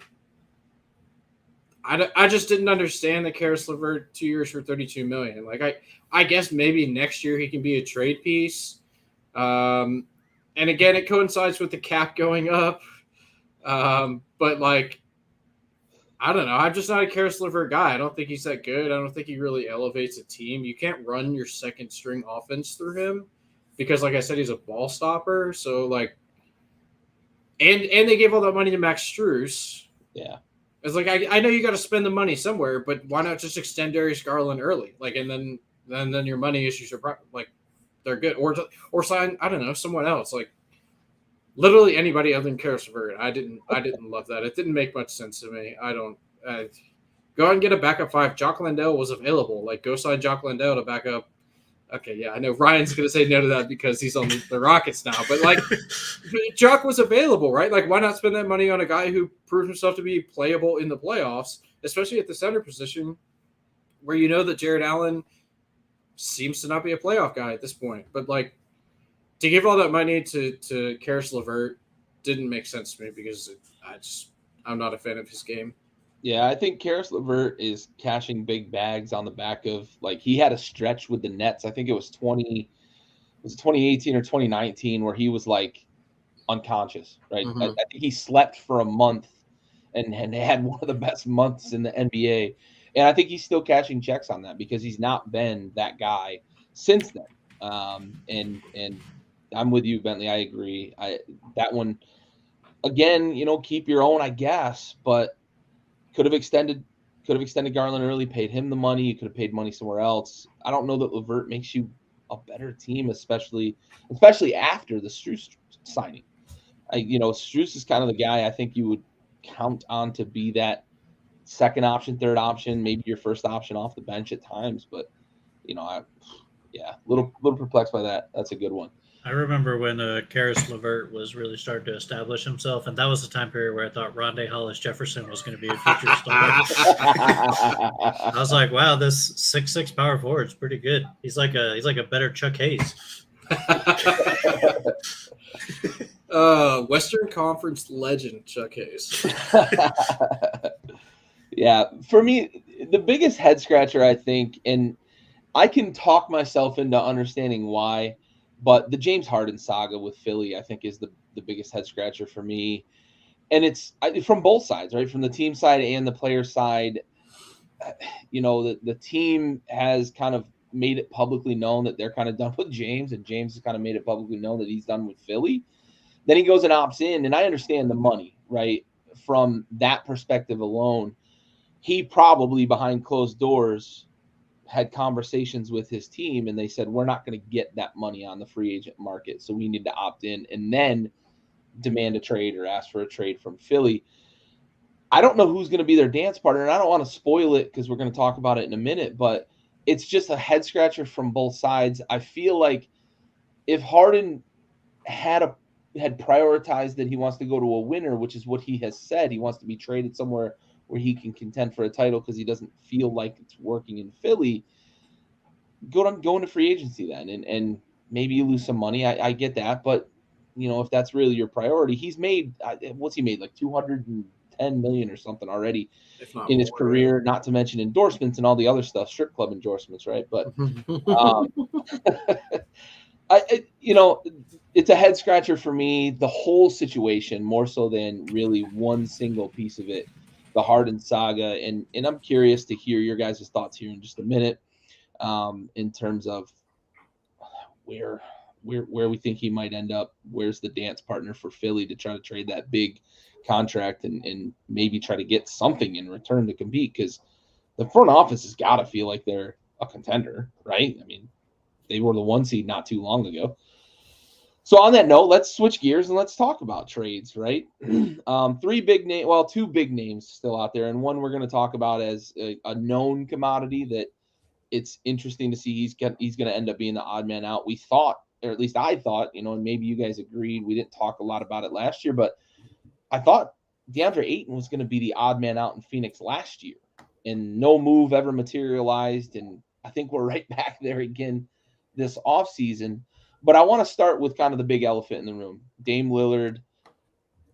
I just didn't understand the Karis LeVert 2 years for $32 million. Like, I guess maybe next year he can be a trade piece. And again, it coincides with the cap going up. But like, I don't know. I'm just not a Karis LeVert guy. I don't think he's that good. I don't think he really elevates a team. You can't run your second string offense through him because, like I said, he's a ball stopper. So like, and they gave all that money to Max Strus. Yeah. It's like, I know you got to spend the money somewhere, but why not just extend Darius Garland early? Like, and then your money issues are like, they're good. Or sign, I don't know, someone else. Like, literally anybody other than Karis LeVert. I didn't love that. It didn't make much sense to me. Go out and get a backup five. Jock Landale was available. Like, go sign Jock Landale to back up. Okay, yeah, I know Ryan's going to say no to that because he's on the Rockets now. But, like, Jock was available, right? Like, why not spend that money on a guy who proved himself to be playable in the playoffs, especially at the center position where you know that Jared Allen seems to not be a playoff guy at this point. But, like, to give all that money to Karis LeVert didn't make sense to me because I'm not a fan of his game. Yeah, I think Karis LeVert is cashing big bags on the back of, like, he had a stretch with the Nets. I think it was 2018 or 2019 where he was like unconscious, right? Mm-hmm. I think he slept for a month and had one of the best months in the NBA. And I think he's still cashing checks on that because he's not been that guy since then. And I'm with you, Bentley. I agree. That one, again, keep your own, I guess, but could have extended Garland early, paid him the money. You could have paid money somewhere else. I don't know that LeVert makes you a better team, especially after the Strus signing. Strus is kind of the guy I think you would count on to be that second option, third option, maybe your first option off the bench at times. But a little perplexed by that. That's a good one. I remember when Karis LeVert was really starting to establish himself, and that was the time period where I thought Rondé Hollis Jefferson was going to be a future star. I was like, wow, this 6'6" power forward is pretty good. He's like a better Chuck Hayes. Western Conference legend Chuck Hayes. Yeah, for me, the biggest head scratcher, I think, and I can talk myself into understanding why, but the James Harden saga with Philly, I think, is the biggest head scratcher for me. And it's from both sides, right? From the team side and the player side. The team has kind of made it publicly known that they're kind of done with James, and James has kind of made it publicly known that he's done with Philly. Then he goes and opts in, and I understand the money, right? From that perspective alone, he probably behind closed doors had conversations with his team, and they said, we're not going to get that money on the free agent market, so we need to opt in and then demand a trade or ask for a trade from Philly. I don't know who's going to be their dance partner, and I don't want to spoil it because we're going to talk about it in a minute, but it's just a head scratcher from both sides. I feel like if Harden had prioritized that he wants to go to a winner, which is what he has said, he wants to be traded somewhere where he can contend for a title because he doesn't feel like it's working in Philly, go into free agency then, and maybe you lose some money. I get that, but if that's really your priority, he's made what's he made, like $210 million or something already in his career, not to mention endorsements and all the other stuff, strip club endorsements, right? But it's a head scratcher for me, the whole situation, more so than really one single piece of it, the Harden saga. And I'm curious to hear your guys' thoughts here in just a minute, in terms of where we think he might end up. Where's the dance partner for Philly to try to trade that big contract and maybe try to get something in return to compete? Because the front office has got to feel like they're a contender, right? I mean, they were the 1 seed not too long ago. So on that note, let's switch gears and let's talk about trades, right? Two big names still out there, and one we're going to talk about as a known commodity that it's interesting to see he's going to end up being the odd man out. We thought, or at least I thought, and maybe you guys agreed. We didn't talk a lot about it last year, but I thought DeAndre Ayton was going to be the odd man out in Phoenix last year, and no move ever materialized. And I think we're right back there again this offseason. But I want to start with kind of the big elephant in the room. Dame Lillard,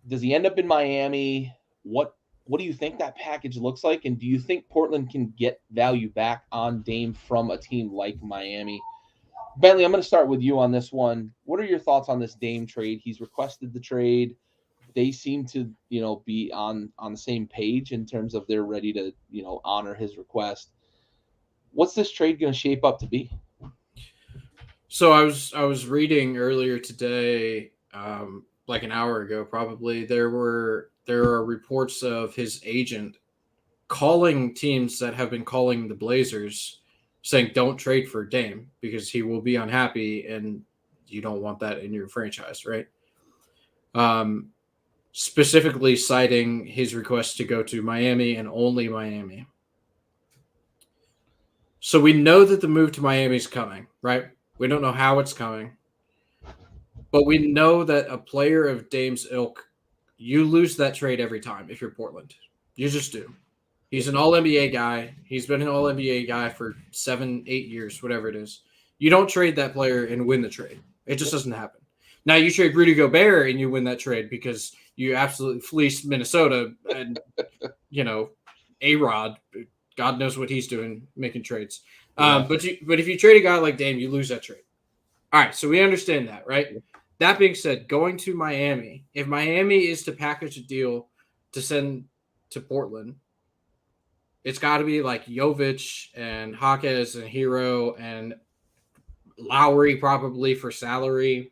does he end up in Miami? What do you think that package looks like? And do you think Portland can get value back on Dame from a team like Miami? Bentley, I'm going to start with you on this one. What are your thoughts on this Dame trade? He's requested the trade. They seem to, be on the same page in terms of they're ready to, honor his request. What's this trade going to shape up to be? So I was reading earlier today, like an hour ago, probably there are reports of his agent calling teams that have been calling the Blazers, saying don't trade for Dame because he will be unhappy, and you don't want that in your franchise, right? Specifically citing his request to go to Miami and only Miami. So we know that the move to Miami is coming, right? We don't know how it's coming, but we know that a player of Dame's ilk, you lose that trade every time if you're Portland. You just do. He's an all-NBA guy. He's been an all-NBA guy for 7-8 years, whatever it is. You don't trade that player and win the trade. It just doesn't happen. Now you trade Rudy Gobert and you win that trade because you absolutely fleeced Minnesota and, A-Rod, God knows what he's doing, making trades. Yeah. But if you trade a guy like Dame, you lose that trade. All right, so we understand that, right? Yeah. That being said, going to Miami, if Miami is to package a deal to send to Portland, it's got to be like Jovic and Jaquez and Hero and Lowry probably for salary,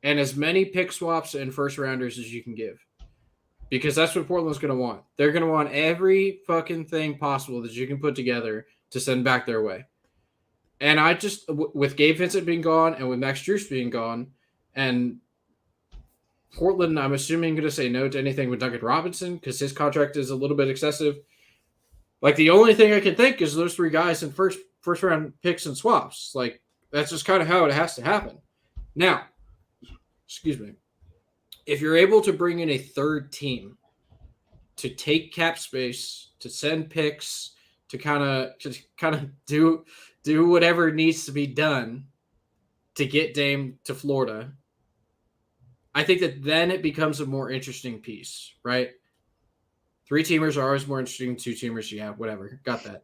and as many pick swaps and first rounders as you can give. Because that's what Portland's going to want. They're going to want every fucking thing possible that you can put together to send back their way. And I just, with Gabe Vincent being gone and with Max Strus being gone, and Portland, I'm assuming, going to say no to anything with Duncan Robinson because his contract is a little bit excessive. Like, the only thing I can think is those three guys in first round picks and swaps. Like, that's just kind of how it has to happen. Now, excuse me. If you're able to bring in a third team to take cap space, to send picks, to kind of do whatever needs to be done to get Dame to Florida, I think that then it becomes a more interesting piece, right? 3-teamers are always more interesting than 2-teamers. Yeah, whatever, got that.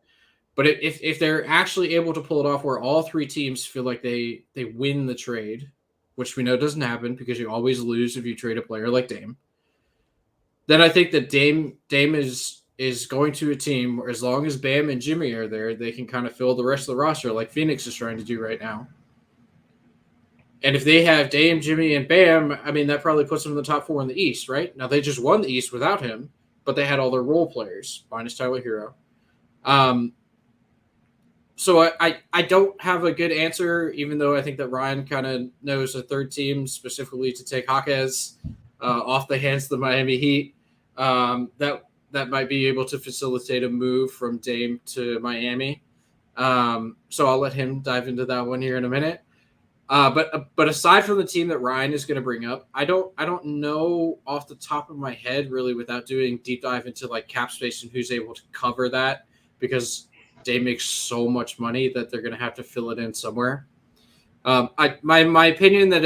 But if they're actually able to pull it off where all 3 teams feel like they win the trade, which we know doesn't happen because you always lose if you trade a player like Dame, then I think that Dame is going to a team where as long as Bam and Jimmy are there, they can kind of fill the rest of the roster like Phoenix is trying to do right now. And if they have Dame, Jimmy, and Bam, I mean, that probably puts them in the top 4 in the East, right? Now, they just won the East without him, but they had all their role players, minus Tyler Hero. So I don't have a good answer, even though I think that Ryan kind of knows a third team specifically to take Jaquez off the hands of the Miami Heat. That might be able to facilitate a move from Dame to Miami. So I'll let him dive into that one here in a minute. But aside from the team that Ryan is going to bring up, I don't know off the top of my head really without doing deep dive into like cap space and who's able to cover that, because Dame makes so much money that they're going to have to fill it in somewhere. My opinion that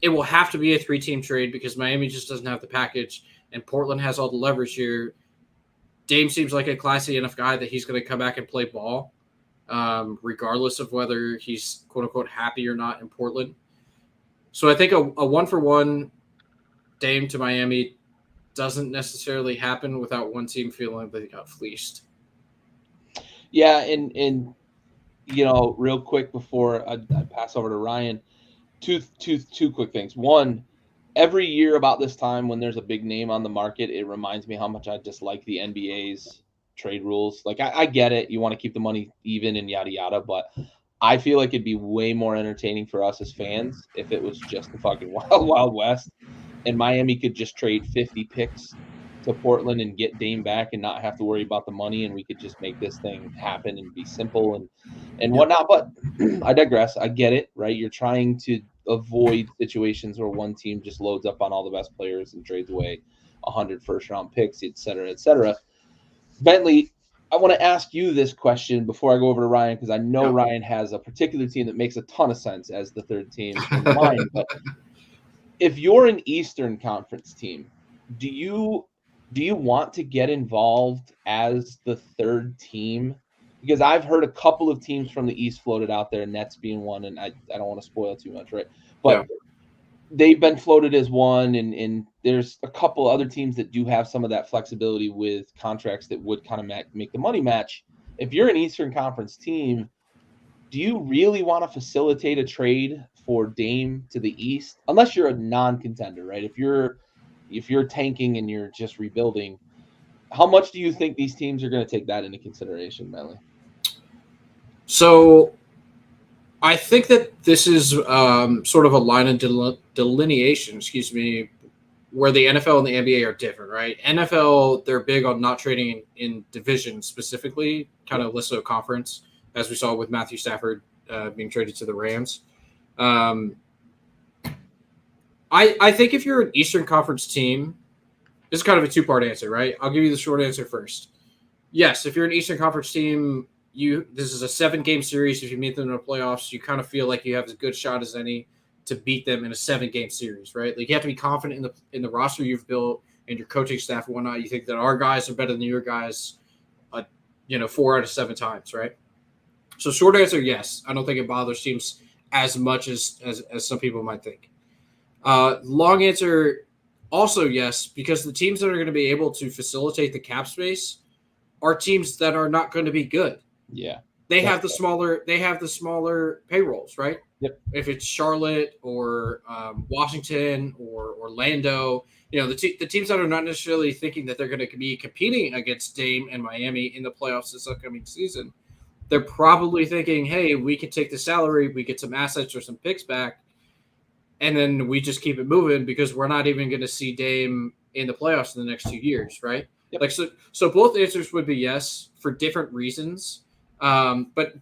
it will have to be a 3-team trade because Miami just doesn't have the package and Portland has all the leverage here. Dame seems like a classy enough guy that he's going to come back and play ball, regardless of whether he's quote unquote happy or not in Portland. So I think a 1-for-1 Dame to Miami doesn't necessarily happen without one team feeling that they got fleeced. Yeah, and real quick before I pass over to Ryan, two quick things. One, every year about this time when there's a big name on the market, it reminds me how much I dislike the NBA's trade rules. Like I get it, you want to keep the money even and yada yada, but I feel like it'd be way more entertaining for us as fans if it was just the fucking Wild Wild West, and Miami could just trade 50 picks to Portland and get Dame back and not have to worry about the money, and we could just make this thing happen and be simple and whatnot. But I digress. I get it, right? You're trying to avoid situations where one team just loads up on all the best players and trades away 100 first-round picks, et cetera, et cetera. Bentley, I want to ask you this question before I go over to Ryan, because I know Ryan has a particular team that makes a ton of sense as the third team in mind. But if you're an Eastern Conference team, do you want to get involved as the third team? Because I've heard a couple of teams from the East floated out there, Nets being one, and I don't want to spoil too much, right? But they've been floated as one, and there's a couple other teams that do have some of that flexibility with contracts that would kind of make the money match. If you're an Eastern Conference team, do you really want to facilitate a trade for Dame to the East? Unless you're a non-contender, right? If you're tanking and you're just rebuilding, how much do you think these teams are going to take that into consideration, Bentley? So I think that this is sort of a line of delineation, where the NFL and the NBA are different, right? NFL, they're big on not trading in division specifically, kind of less so conference, as we saw with Matthew Stafford being traded to the Rams. I think if you're an Eastern Conference team, this is kind of a two-part answer, right? I'll give you the short answer first. Yes, if you're an Eastern Conference team, this is a 7-game series. If you meet them in the playoffs, you kind of feel like you have as good shot as any to beat them in a 7-game series, right? Like you have to be confident in the roster you've built and your coaching staff and whatnot. You think that our guys are better than your guys, 4 out of 7 times, right? So short answer, yes. I don't think it bothers teams as much as some people might think. Long answer, also yes, because the teams that are going to be able to facilitate the cap space are teams that are not going to be good. Yeah. They have the smaller payrolls, right? Yep. If it's Charlotte or Washington or Orlando, the teams that are not necessarily thinking that they're going to be competing against Dame and Miami in the playoffs this upcoming season, they're probably thinking, hey, we could take the salary, we get some assets or some picks back, and then we just keep it moving because we're not even going to see Dame in the playoffs in the next 2 years, right? Yep. So both answers would be yes for different reasons. But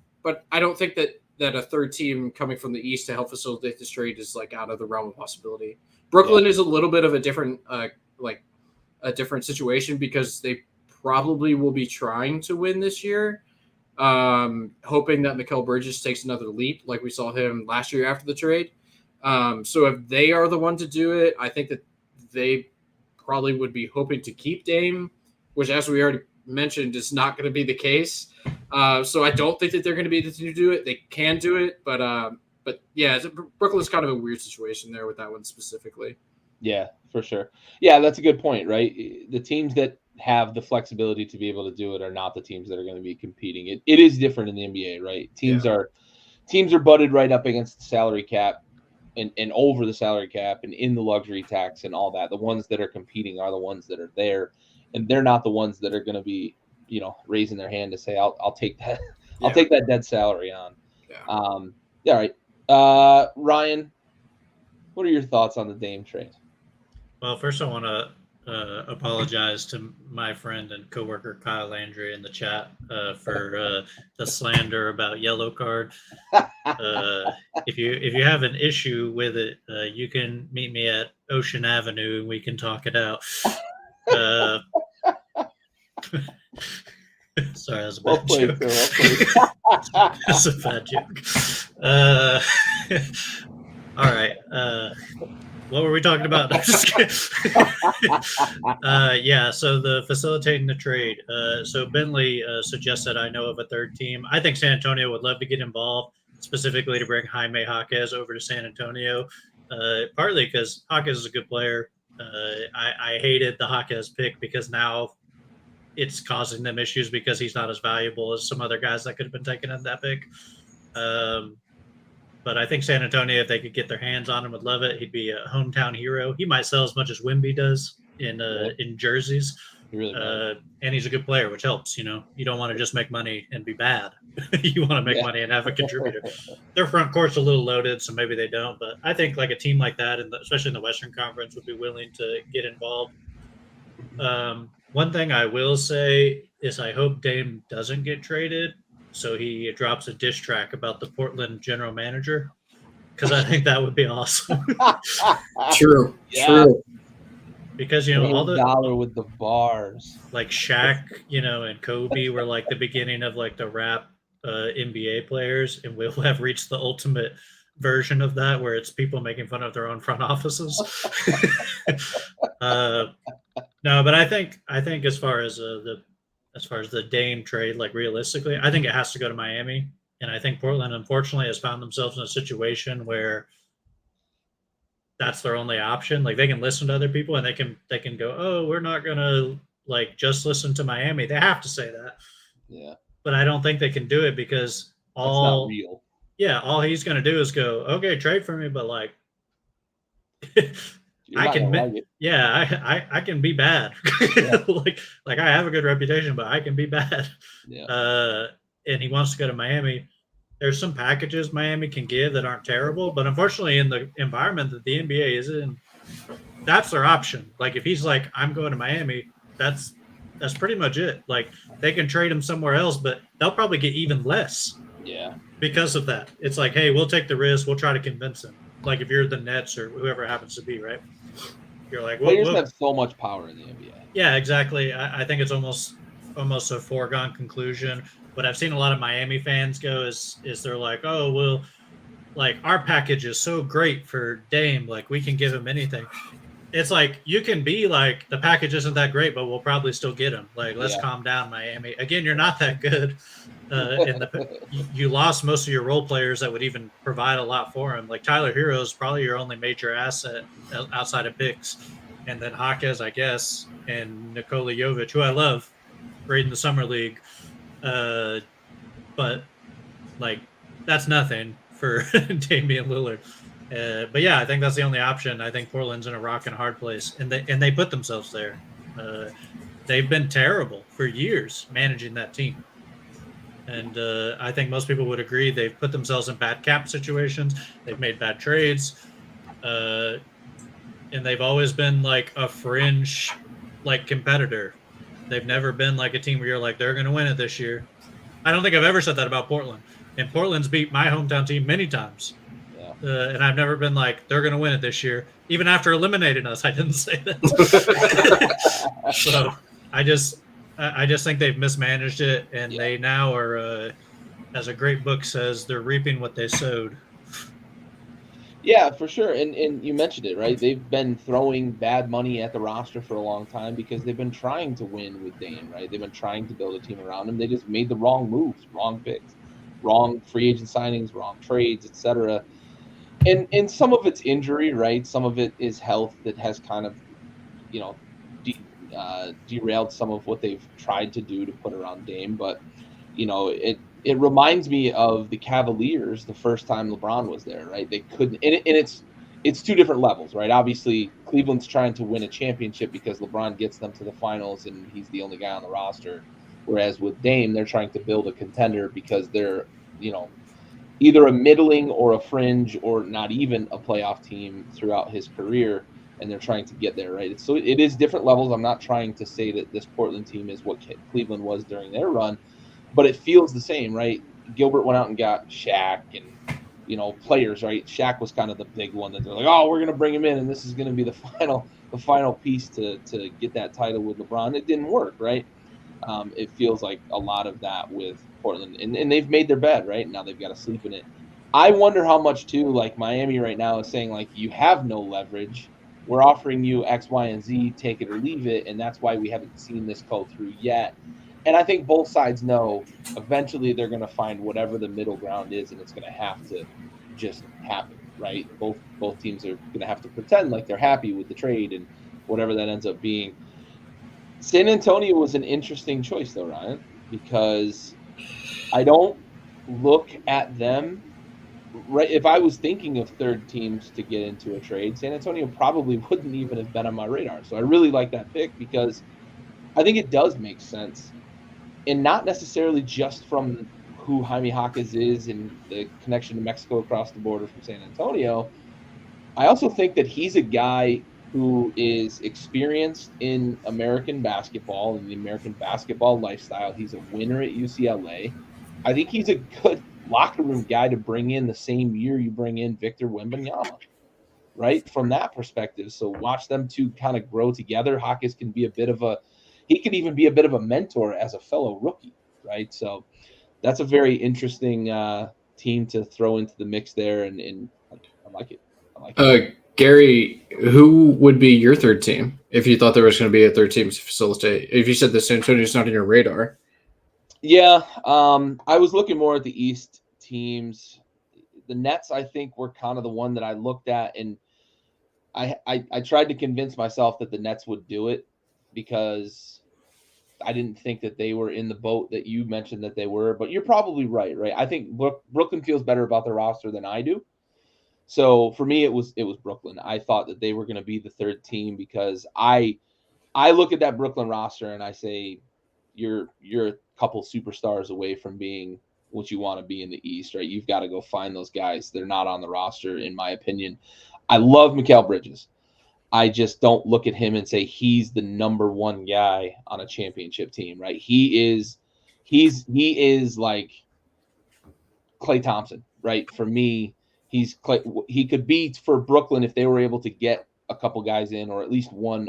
I don't think that a third team coming from the East to help facilitate this trade is like out of the realm of possibility. Brooklyn is a little bit of a different situation because they probably will be trying to win this year, hoping that Mikal Bridges takes another leap like we saw him last year after the trade. So if they are the one to do it, I think that they probably would be hoping to keep Dame, which, as we already mentioned, is not going to be the case. So I don't think that they're going to be able to do it. They can do it, but yeah, Brooklyn's kind of a weird situation there with that one specifically. Yeah, for sure. Yeah, that's a good point, right? The teams that have the flexibility to be able to do it are not the teams that are going to be competing. It is different in the NBA, right? Teams are butted right up against the salary cap and over the salary cap and in the luxury tax and all that. The ones that are competing are the ones that are there, and they're not the ones that are going to be, raising their hand to say, I'll take that. I'll take that dead salary on. Yeah. All right. Ryan, what are your thoughts on the Dame trade? Well, first I want to apologize to my friend and coworker Kyle Landry in the chat for the slander about yellow card. If you have an issue with it, you can meet me at Ocean Avenue and we can talk it out. Sorry, that was a bad joke. That's a bad joke. All right. What were we talking about? I'm just kidding. So the facilitating the trade. So Bentley suggested I know of a third team. I think San Antonio would love to get involved, specifically to bring Jaime Jaquez over to San Antonio, partly because Jaquez is a good player. I hated the Jaquez pick because now it's causing them issues because he's not as valuable as some other guys that could have been taken in that pick. But I think San Antonio, if they could get their hands on him, would love it. He'd be a hometown hero. He might sell as much as Wemby does in jerseys. He really does. And he's a good player, which helps. You don't want to just make money and be bad. You want to make money and have a contributor. Their front court's a little loaded, so maybe they don't. But I think like a team like that, especially in the Western Conference, would be willing to get involved. One thing I will say is I hope Dame doesn't get traded, so he drops a diss track about the Portland general manager, because I think that would be awesome. True. Because all the dollar with the bars, like Shaq, and Kobe were like the beginning of like the rap NBA players, and we'll have reached the ultimate version of that where it's people making fun of their own front offices. No, but I think as far as the Dame trade, like realistically, I think it has to go to Miami, and I think Portland unfortunately has found themselves in a situation where that's their only option. Like they can listen to other people and they can go, oh, we're not gonna like just listen to Miami. They have to say that. Yeah. But I don't think they can do it because that's not real. Yeah, all he's gonna do is go, okay, trade for me, but like I can I can be bad. Yeah. like I have a good reputation, but I can be bad. Yeah. And he wants to go to Miami. There's some packages Miami can give that aren't terrible, but unfortunately in the environment that the NBA is in, that's their option. Like if he's like, I'm going to Miami, that's pretty much it. Like they can trade him somewhere else, but they'll probably get even less. Yeah. Because of that. It's like, hey, we'll take the risk. We'll try to convince him. Like if you're the Nets or whoever it happens to be, right? You're like, players have so much power in the NBA. Yeah, exactly. I think it's almost a foregone conclusion. What I've seen a lot of Miami fans go is they're like, oh, well, like our package is so great for Dame, like we can give him anything. It's like you can be like the package isn't that great, but we'll probably still get him. Like let's calm down, Miami. Again, you're not that good. You lost most of your role players that would even provide a lot for him. Like Tyler Hero is probably your only major asset outside of picks, and then Jaquez, I guess, and Nikola Jovic, who I love, great in the summer league. But like that's nothing for Damian Lillard. But yeah, I think that's the only option. I think Portland's in a rock and hard place, and they put themselves there. They've been terrible for years managing that team, and I think most people would agree they've put themselves in bad cap situations. They've made bad trades, and they've always been like a fringe like competitor. They've never been like a team where you're like, they're going to win it this year. I don't think I've ever said that about Portland. And Portland's beat my hometown team many times. Yeah. And I've never been like, they're going to win it this year. Even after eliminating us, I didn't say that. So I just think they've mismanaged it. And they now are, as a great book says, they're reaping what they sowed. Yeah, for sure. And you mentioned it, right? They've been throwing bad money at the roster for a long time because they've been trying to win with Dame, right? They've been trying to build a team around him. They just made the wrong moves, wrong picks, wrong free agent signings, wrong trades, etc. And some of it's injury, right? Some of it is health that has kind of, derailed some of what they've tried to do to put around Dame. But, it reminds me of the Cavaliers the first time LeBron was there, right? They couldn't, and it's two different levels, right? Obviously, Cleveland's trying to win a championship because LeBron gets them to the finals and he's the only guy on the roster. Whereas with Dame, they're trying to build a contender because they're, either a middling or a fringe or not even a playoff team throughout his career, and they're trying to get there, right? So it is different levels. I'm not trying to say that this Portland team is what Cleveland was during their run, but it feels the same, right? Gilbert went out and got Shaq and, players, right? Shaq was kind of the big one that they're like, oh, we're going to bring him in, and this is going to be the final piece to get that title with LeBron. It didn't work, right? It feels like a lot of that with Portland, and they've made their bed, right? Now they've got to sleep in it. I wonder how much, too, like Miami right now is saying, like, you have no leverage. We're offering you X, Y, and Z, take it or leave it, and that's why we haven't seen this go through yet. And I think both sides know eventually they're going to find whatever the middle ground is, and it's going to have to just happen, right? Both teams are going to have to pretend like they're happy with the trade and whatever that ends up being. San Antonio was an interesting choice, though, Ryan, because I don't look at them right. If I was thinking of third teams to get into a trade, San Antonio probably wouldn't even have been on my radar. So I really like that pick because I think it does make sense, and not necessarily just from who Jaime Jaquez is and the connection to Mexico across the border from San Antonio. I also think that he's a guy who is experienced in American basketball and the American basketball lifestyle. He's a winner at UCLA. I think he's a good locker room guy to bring in the same year you bring in Victor Wembanyama, right? From that perspective. So watch them two kind of grow together. Hawkins can be he could even be a bit of a mentor as a fellow rookie, right? So that's a very interesting team to throw into the mix there, and I like it. I like it. Gary, who would be your third team if you thought there was going to be a third team to facilitate? If you said that San Antonio's not on your radar. Yeah, I was looking more at the East teams. The Nets, I think, were kind of the one that I looked at, and I tried to convince myself that the Nets would do it because I didn't think that they were in the boat that you mentioned that they were. But you're probably right, right? I think Brooklyn feels better about their roster than I do. So for me, it was Brooklyn. I thought that they were going to be the third team because I look at that Brooklyn roster and I say you're a couple superstars away from being what you want to be in the East, right? You've got to go find those guys. They're not on the roster, in my opinion. I love Mikal Bridges. I just don't look at him and say he's the number one guy on a championship team, right? He is like Klay Thompson, right? For me, he could be for Brooklyn if they were able to get a couple guys in, or at least one,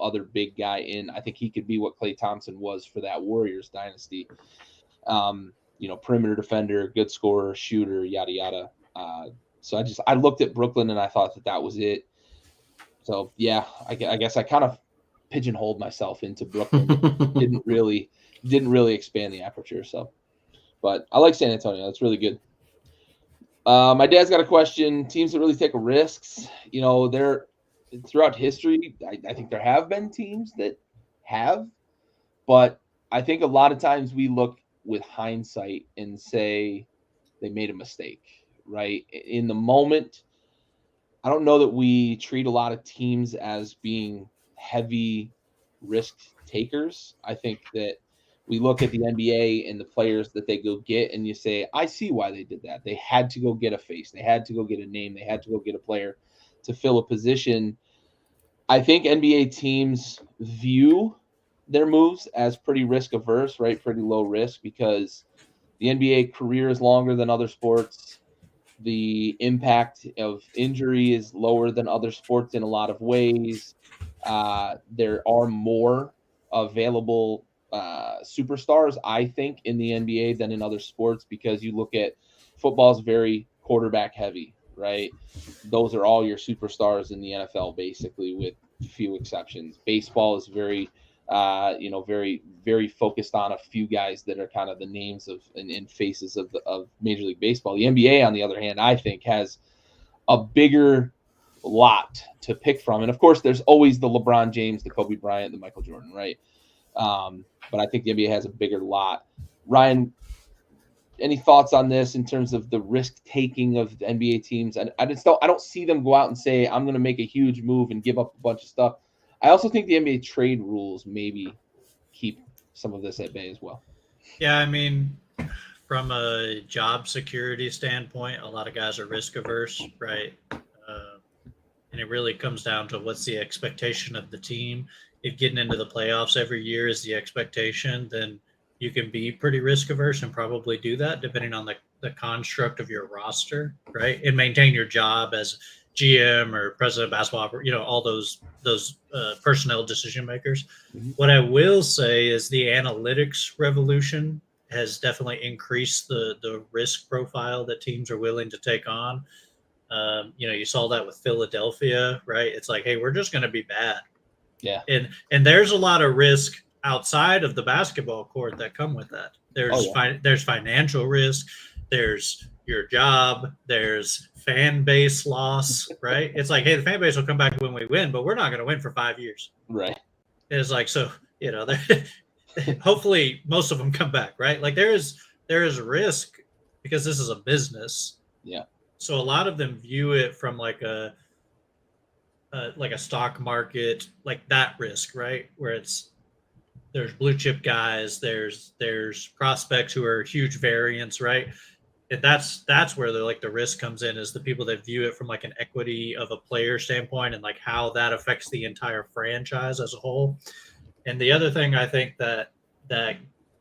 other big guy in. I think he could be what Klay Thompson was for that Warriors dynasty. Perimeter defender, good scorer, shooter, yada yada. So I looked at Brooklyn and I thought that was it. So yeah, I guess I kind of pigeonholed myself into Brooklyn. didn't really expand the aperture. So, but I like San Antonio. That's really good. My dad's got a question. Teams that really take risks, they're throughout history. I think there have been teams that have, but I think a lot of times we look with hindsight and say they made a mistake, right? In the moment, I don't know that we treat a lot of teams as being heavy risk takers. I think that we look at the NBA and the players that they go get, and you say, I see why they did that. They had to go get a face. They had to go get a name. They had to go get a player to fill a position. I think NBA teams view their moves as pretty risk averse, right? Pretty low risk because the NBA career is longer than other sports. The impact of injury is lower than other sports in a lot of ways. There are more available superstars, I think, in the NBA than in other sports because you look at football is very quarterback heavy, right? Those are all your superstars in the NFL, basically, with few exceptions. Baseball is very very, very focused on a few guys that are kind of the names of and faces of Major League Baseball. The NBA, on the other hand, I think has a bigger lot to pick from. And of course, there's always the LeBron James, the Kobe Bryant, the Michael Jordan, right? But I think the NBA has a bigger lot. Ryan, any thoughts on this in terms of the risk taking of the NBA teams? I don't see them go out and say, I'm going to make a huge move and give up a bunch of stuff. I also think the NBA trade rules maybe keep some of this at bay as well. Yeah, I mean, from a job security standpoint, a lot of guys are risk averse, right? And it really comes down to what's the expectation of the team. If getting into the playoffs every year is the expectation, then you can be pretty risk averse and probably do that depending on the construct of your roster, right? And maintain your job as GM or president of basketball, all those personnel decision makers. Mm-hmm. What I will say is the analytics revolution has definitely increased the risk profile that teams are willing to take on. You saw that with Philadelphia, right? It's like, hey, we're just going to be bad. Yeah. And there's a lot of risk outside of the basketball court that come with that. There's financial risk. There's your job. There's fan base loss, right? It's like, hey, the fan base will come back when we win, but we're not going to win for 5 years. Right. It's like, so, hopefully most of them come back, right? Like there is risk because this is a business. Yeah. So a lot of them view it from like a stock market, like that risk, right? Where it's there's blue chip guys, there's prospects who are huge variants, right? And that's where the risk comes in, is the people that view it from like an equity of a player standpoint and like how that affects the entire franchise as a whole. And the other thing I think that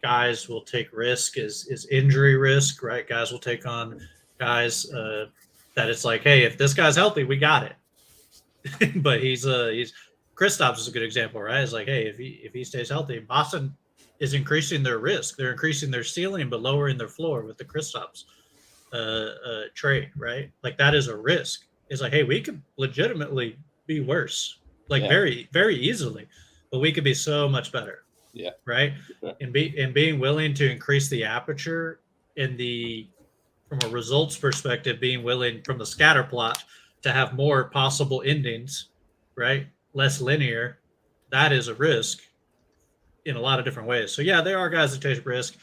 guys will take risk is injury risk, right? Guys will take on guys that it's like, hey, if this guy's healthy, we got it. But he's Kristaps is a good example, right? It's like, hey, if he stays healthy, Boston is increasing their risk. They're increasing their ceiling, but lowering their floor with the Kristaps trade, right? Like that is a risk. It's like, hey, we could legitimately be worse, like very, very easily, but we could be so much better. Yeah. Right. Yeah. And being willing to increase the aperture from a results perspective, being willing from the scatter plot to have more possible endings, right? Less linear. That is a risk in a lot of different ways. So yeah, there are guys that take risk.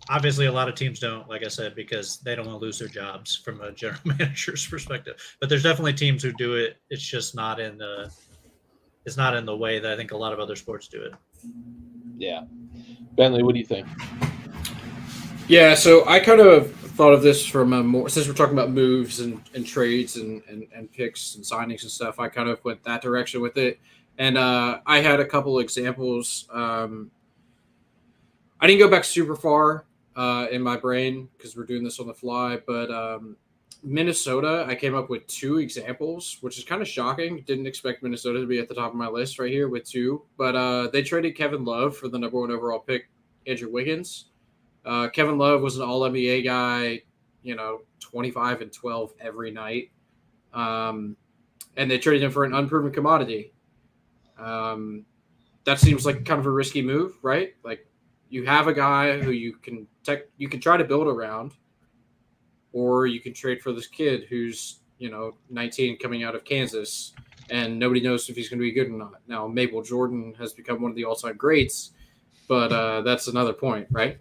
Obviously, a lot of teams don't, like I said, because they don't want to lose their jobs from a general manager's perspective. But there's definitely teams who do it. It's just not in the way that I think a lot of other sports do it. Yeah. Bentley, what do you think? Yeah, so I kind of thought of this from a more, since we're talking about moves and trades and picks and signings and stuff, I kind of went that direction with it. And I had a couple examples. I didn't go back super far in my brain because we're doing this on the fly, but Minnesota, I came up with 2 examples, which is kind of shocking. Didn't expect Minnesota to be at the top of my list right here with 2, but they traded Kevin Love for the number 1 overall pick, Andrew Wiggins. Kevin Love was an All-NBA guy, 25 and 12 every night. And they traded him for an unproven commodity. That seems like kind of a risky move, right? Like you have a guy who you can try to build around, or you can trade for this kid who's, 19 coming out of Kansas and nobody knows if he's going to be good or not. Now, Mabel Jordan has become one of the all-time greats, but that's another point, right?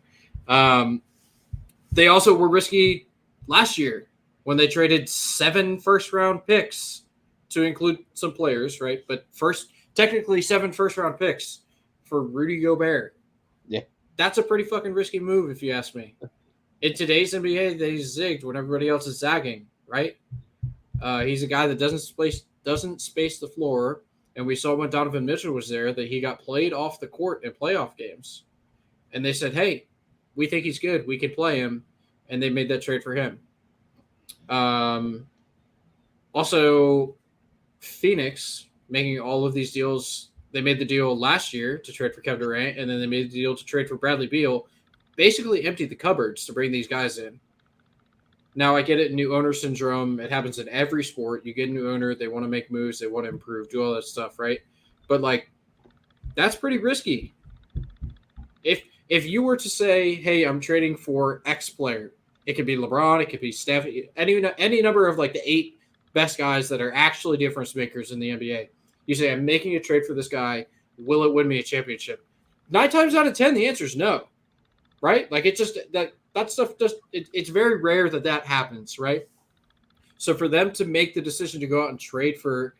They also were risky last year when they traded 7 first-round picks to include some players, right? But technically 7 first-round picks for Rudy Gobert. Yeah. That's a pretty fucking risky move, if you ask me. In today's NBA, they zigged when everybody else is zagging, right? He's a guy that doesn't space the floor, and we saw when Donovan Mitchell was there that he got played off the court in playoff games. And they said, hey, we think he's good. We can play him. And they made that trade for him. Also, Phoenix making all of these deals. They made the deal last year to trade for Kevin Durant, and then they made the deal to trade for Bradley Beal. Basically emptied the cupboards to bring these guys in. Now, I get it, new owner syndrome. It happens in every sport. You get a new owner, they want to make moves, they want to improve, do all that stuff, right? But, that's pretty risky. If you were to say, hey, I'm trading for X player, it could be LeBron, it could be Steph, any number of, the 8 best guys that are actually difference makers in the NBA. You say, I'm making a trade for this guy. Will it win me a championship? 9 times out of 10, the answer is no. Right? It's just that stuff it's very rare that happens, right? So for them to make the decision to go out and trade for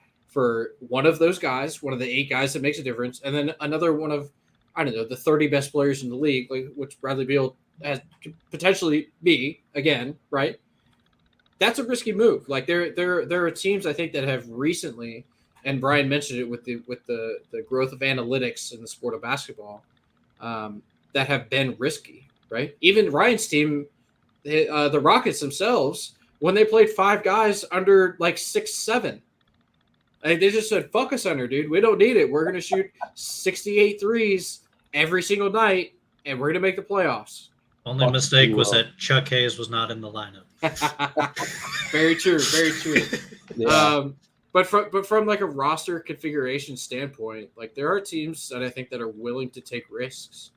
one of those guys, one of the 8 guys that makes a difference, and then another one of, I don't know, the 30 best players in the league, which Bradley Beal could potentially be again, right? That's a risky move. There are teams I think that have recently, and Brian mentioned it with the growth of analytics in the sport of basketball, that have been risky, right? Even Ryan's team, the Rockets themselves, when they played 5 guys under 6'7", they just said, fuck us under, dude. We don't need it. We're going to shoot 68 threes every single night, and we're going to make the playoffs. Only mistake was that Chuck Hayes was not in the lineup. Very true. Very true. Yeah. But from a roster configuration standpoint, there are teams that I think that are willing to take risks.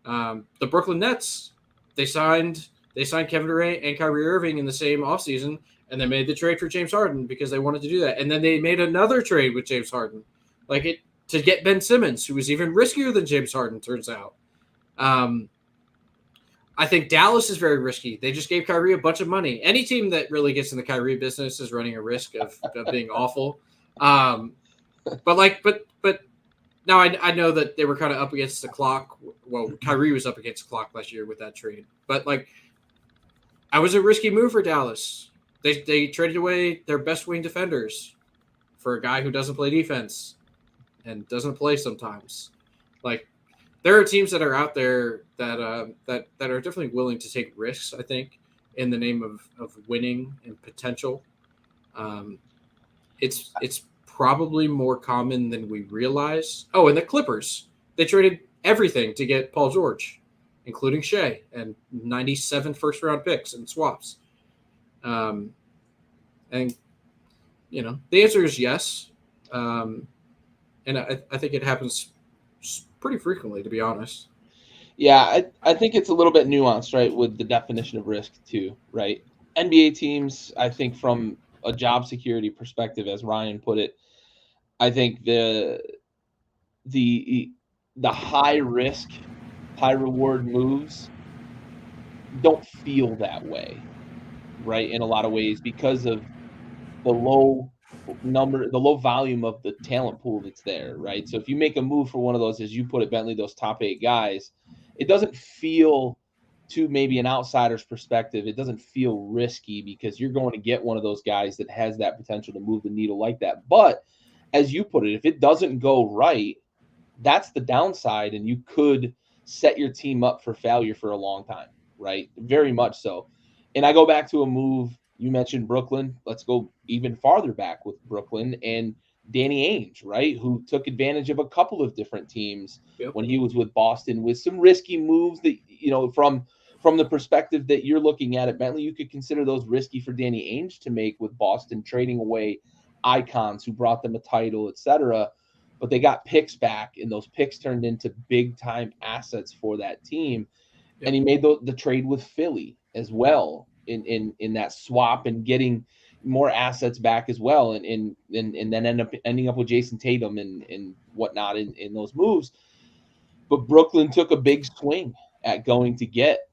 The Brooklyn Nets, they signed Kevin Durant and Kyrie Irving in the same offseason, and they made the trade for James Harden because they wanted to do that. And then they made another trade with James Harden, to get Ben Simmons, who was even riskier than James Harden, turns out. I think Dallas is very risky. They just gave Kyrie a bunch of money. Any team that really gets in the Kyrie business is running a risk of being awful. But Now, I know that they were kind of up against the clock. Well, Kyrie was up against the clock last year with that trade. But, like, I was a risky move for Dallas. They traded away their best wing defenders for a guy who doesn't play defense and doesn't play sometimes. Like, there are teams that are out there that that are definitely willing to take risks, I think, in the name of winning and potential. It's probably more common than we realize. Oh, and the Clippers. They traded everything to get Paul George, including Shea, and 97 first-round picks and swaps. And, you know, the answer is yes. And I think it happens pretty frequently, to be honest. Yeah, I think it's a little bit nuanced, right, with the definition of risk too, right? NBA teams, I think from a job security perspective, as Ryan put it, I think the high risk, high reward moves don't feel that way, right? In a lot of ways because of the low volume of the talent pool that's there, right? So if you make a move for one of those, as you put it, Bentley, those top 8 guys, it doesn't feel, to maybe an outsider's perspective, it doesn't feel risky because you're going to get one of those guys that has that potential to move the needle like that. But as you put it, if it doesn't go right, that's the downside, and you could set your team up for failure for a long time, right? Very much so. And I go back to a move. You mentioned Brooklyn. Let's go even farther back with Brooklyn and Danny Ainge, right? Who took advantage of a couple of different teams when he was with Boston with some risky moves that, you know, from the perspective that you're looking at it, Bentley, you could consider those risky for Danny Ainge to make with Boston, trading away icons who brought them a title, etc. But they got picks back, and those picks turned into big time assets for that team. And he made the trade with Philly as well in that swap and getting more assets back as well, and then ending up with Jason Tatum and whatnot in those moves. But Brooklyn took a big swing at going to get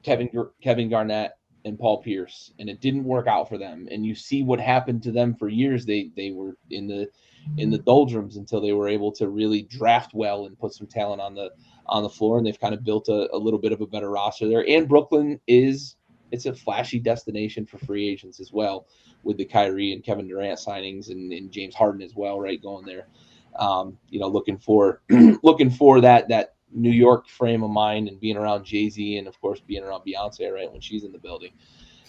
Kevin Garnett and Paul Pierce, and it didn't work out for them. And you see what happened to them for years. They were in the doldrums until they were able to really draft well and put some talent on the floor, and they've kind of built a little bit of a better roster there. And Brooklyn it's a flashy destination for free agents as well, with the Kyrie and Kevin Durant signings and James Harden as well, right, going there. You know, looking for that New York frame of mind and being around Jay-Z and of course being around Beyonce, right, when she's in the building.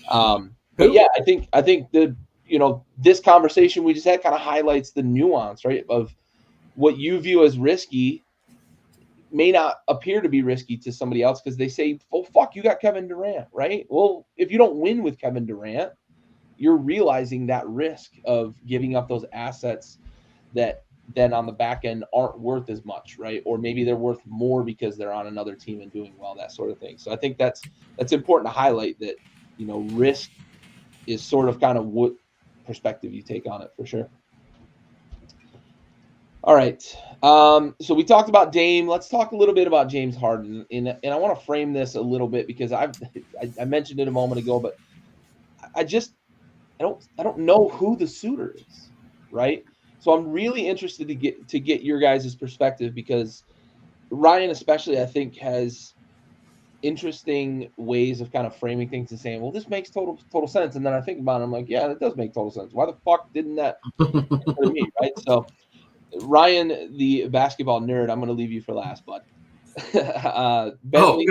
But yeah, I think the, you know, this conversation we just had kind of highlights the nuance, right, of what you view as risky may not appear to be risky to somebody else because they say, oh, fuck, you got Kevin Durant, right? Well, if you don't win with Kevin Durant, you're realizing that risk of giving up those assets that then on the back end aren't worth as much, right? Or maybe they're worth more because they're on another team and doing well, that sort of thing. So I think that's important to highlight, that, you know, risk is sort of kind of what perspective you take on it, for sure. All right. So we talked about Dame. Let's talk a little bit about James Harden. And I want to frame this a little bit because I mentioned it a moment ago, but I don't know who the suitor is, right? So I'm really interested to get your guys' perspective, because Ryan especially, I think, has interesting ways of kind of framing things and saying, well, this makes total sense. And then I think about it, I'm like, yeah, that does make total sense. Why the fuck didn't that occur to me, right? So Ryan, the basketball nerd, I'm going to leave you for last, bud. Bentley,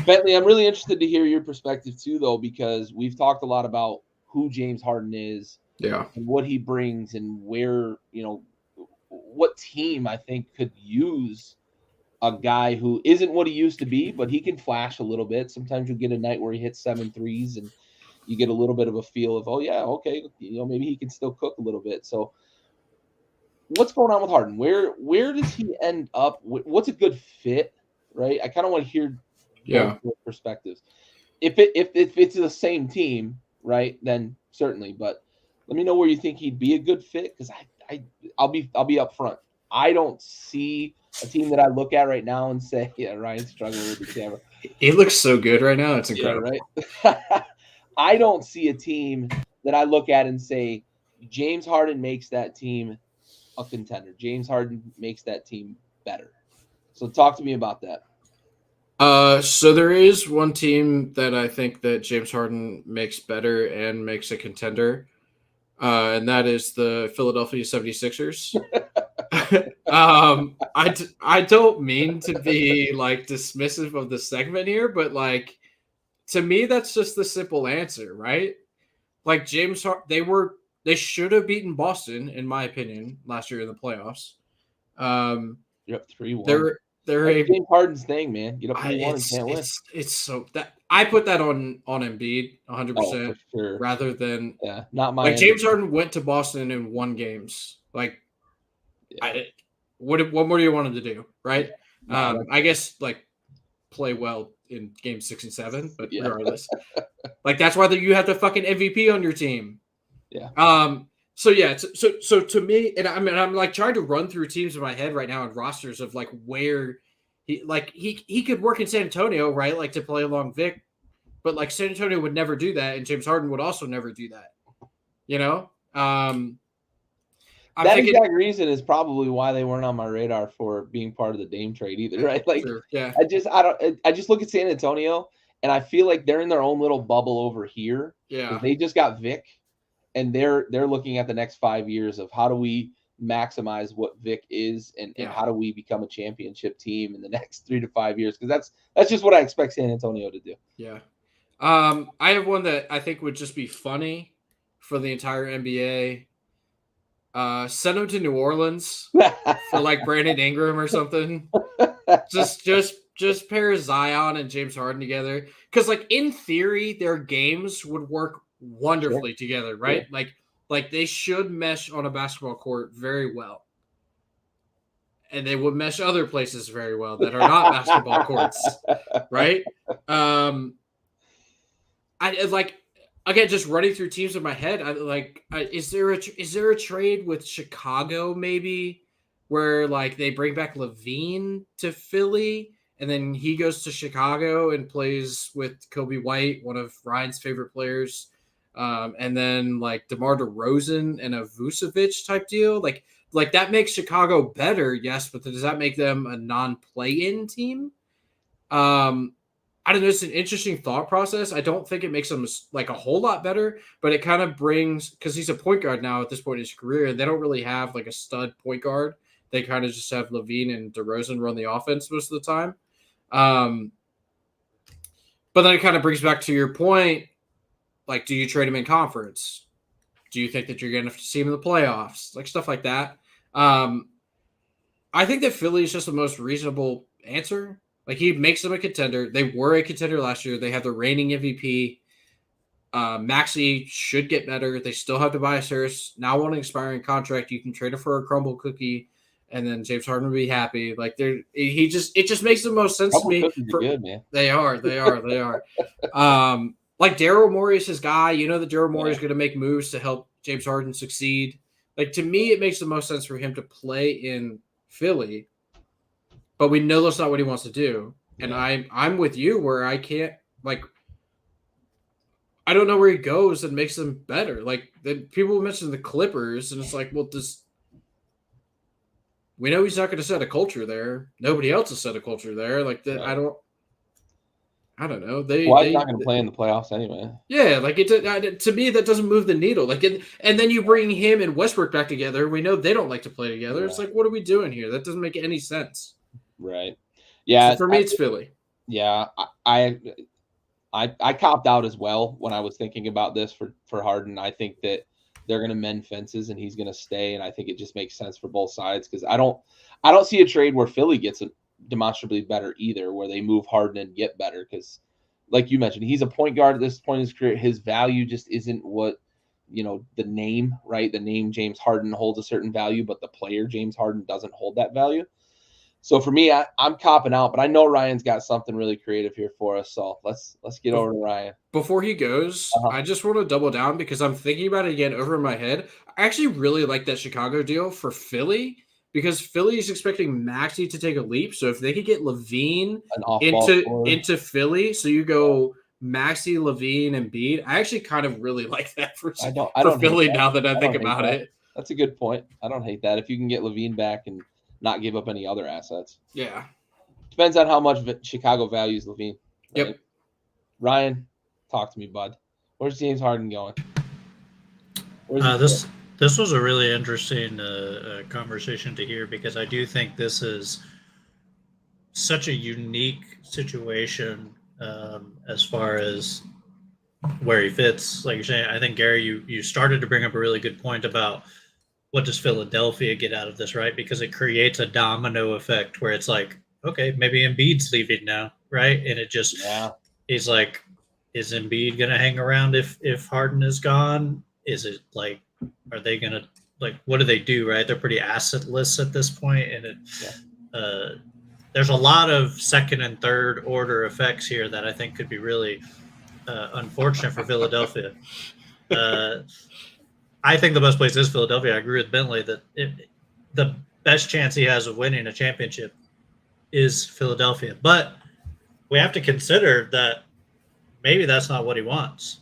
Bentley, I'm really interested to hear your perspective too, though, because we've talked a lot about who James Harden is, and what he brings, and where, you know, what team I think could use a guy who isn't what he used to be, but he can flash a little bit. Sometimes you get a night where he hits 7 threes and you get a little bit of a feel of, oh yeah, okay, you know, maybe he can still cook a little bit. So what's going on with Harden? Where does he end up? What's a good fit, right? I kind of want to hear both perspectives. If it's the same team, right, then certainly. But let me know where you think he'd be a good fit, because I'll be upfront. I don't see a team that I look at right now and say, yeah, Ryan's struggling with the camera. He looks so good right now. It's incredible. Yeah, right? I don't see a team that I look at and say, James Harden makes that team a contender. James Harden makes that team better. So talk to me about that. So there is one team that I think that James Harden makes better and makes a contender, and that is the Philadelphia 76ers. I don't mean to be like dismissive of the segment here, but like to me, that's just the simple answer, right? Like they should have beaten Boston, in my opinion, last year in the playoffs. You're up 3-1. They're That's James Harden's thing, man. Get up 3-1 and can't win. It's so that I put that on Embiid 100%, for sure. rather than not my like James Harden went to Boston and won games. Like, what more do you want him to do, right? I guess like play well in game 6 and 7, but regardless, like that's why you have the fucking MVP on your team. Yeah. So to me, and I'm like trying to run through teams in my head right now and rosters of like where he could work in San Antonio, right? Like to play along Vic, but like San Antonio would never do that, and James Harden would also never do that. You know, that exact reason is probably why they weren't on my radar for being part of the Dame trade either, right? Like, sure, yeah. I just look at San Antonio and I feel like they're in their own little bubble over here. Yeah, they just got Vic. And they're looking at the next 5 years of how do we maximize what Vic is and how do we become a championship team in the next 3 to 5 years? Because that's just what I expect San Antonio to do. Yeah. I have one that I think would just be funny for the entire NBA. Send him to New Orleans for like Brandon Ingram or something. just pair Zion and James Harden together. Because like in theory, their games would work wonderfully together, right? Yeah. Like they should mesh on a basketball court very well, and they would mesh other places very well that are not basketball courts, right? I like again just running through teams in my head. Is there a trade with Chicago maybe where like they bring back Levine to Philly and then he goes to Chicago and plays with Kobe White, one of Ryan's favorite players. And then like DeMar DeRozan and a Vucevic type deal, like that makes Chicago better, yes, but does that make them a non-play-in team? I don't know. It's an interesting thought process. I don't think it makes them like a whole lot better, but it kind of brings because he's a point guard now at this point in his career, and they don't really have like a stud point guard. They kind of just have Levine and DeRozan run the offense most of the time. But then it kind of brings back to your point. Like, do you trade him in conference? Do you think that you're going to see him in the playoffs? Like, stuff like that. I think that Philly is just the most reasonable answer. Like, he makes them a contender. They were a contender last year. They have the reigning MVP. Maxey should get better. They still have Tobias Harris. Now on an expiring contract, you can trade it for a crumble cookie, and then James Harden will be happy. Like, it just makes the most sense to me. Good, man. They are. Like Daryl Morey is his guy. You know that Daryl Morey is going to make moves to help James Harden succeed. Like to me, it makes the most sense for him to play in Philly, but we know that's not what he wants to do. And I'm with you where I can't like. I don't know where he goes and makes them better. Like people mention the Clippers, and it's like, well, we know he's not going to set a culture there. Nobody else has set a culture there. Like that, I don't know. They're not going to play in the playoffs anyway. Yeah, like to me that doesn't move the needle. Like, and then you bring him and Westbrook back together. We know they don't like to play together. Yeah. It's like, what are we doing here? That doesn't make any sense. Right. Yeah. So for me, it's Philly. Yeah, I copped out as well when I was thinking about this for Harden. I think that they're going to mend fences and he's going to stay, and I think it just makes sense for both sides because I don't see a trade where Philly gets a demonstrably better either, where they move Harden and get better because like you mentioned, he's a point guard at this point in his career. His value just isn't what the name, right? The name James Harden holds a certain value, but the player James Harden doesn't hold that value. So for me, I'm copping out, but I know Ryan's got something really creative here for us. So let's get over to Ryan. Before he goes, I just want to double down because I'm thinking about it again over in my head. I actually really like that Chicago deal for Philly because Philly is expecting Maxey to take a leap. So if they could get Levine into Philly, so you go Maxey, Levine, and Embiid. I actually kind of really like that for Philly now that I think about it. That's a good point. I don't hate that. If you can get Levine back and not give up any other assets. Yeah. Depends on how much Chicago values Levine. Right? Yep. Ryan, talk to me, bud. Where's James Harden going? Where's This was a really interesting conversation to hear, because I do think this is such a unique situation as far as where he fits. Like you're saying, I think, Gary, you started to bring up a really good point about what does Philadelphia get out of this, right? Because it creates a domino effect where it's like, okay, maybe Embiid's leaving now, right? And it just is like, is Embiid going to hang around if Harden is gone? Is it like, are they going to, like, what do they do, right? They're pretty assetless at this point, and there's a lot of second and third order effects here that I think could be really unfortunate for Philadelphia. I think the best place is Philadelphia. I agree with Bentley that the best chance he has of winning a championship is Philadelphia. But we have to consider that maybe that's not what he wants.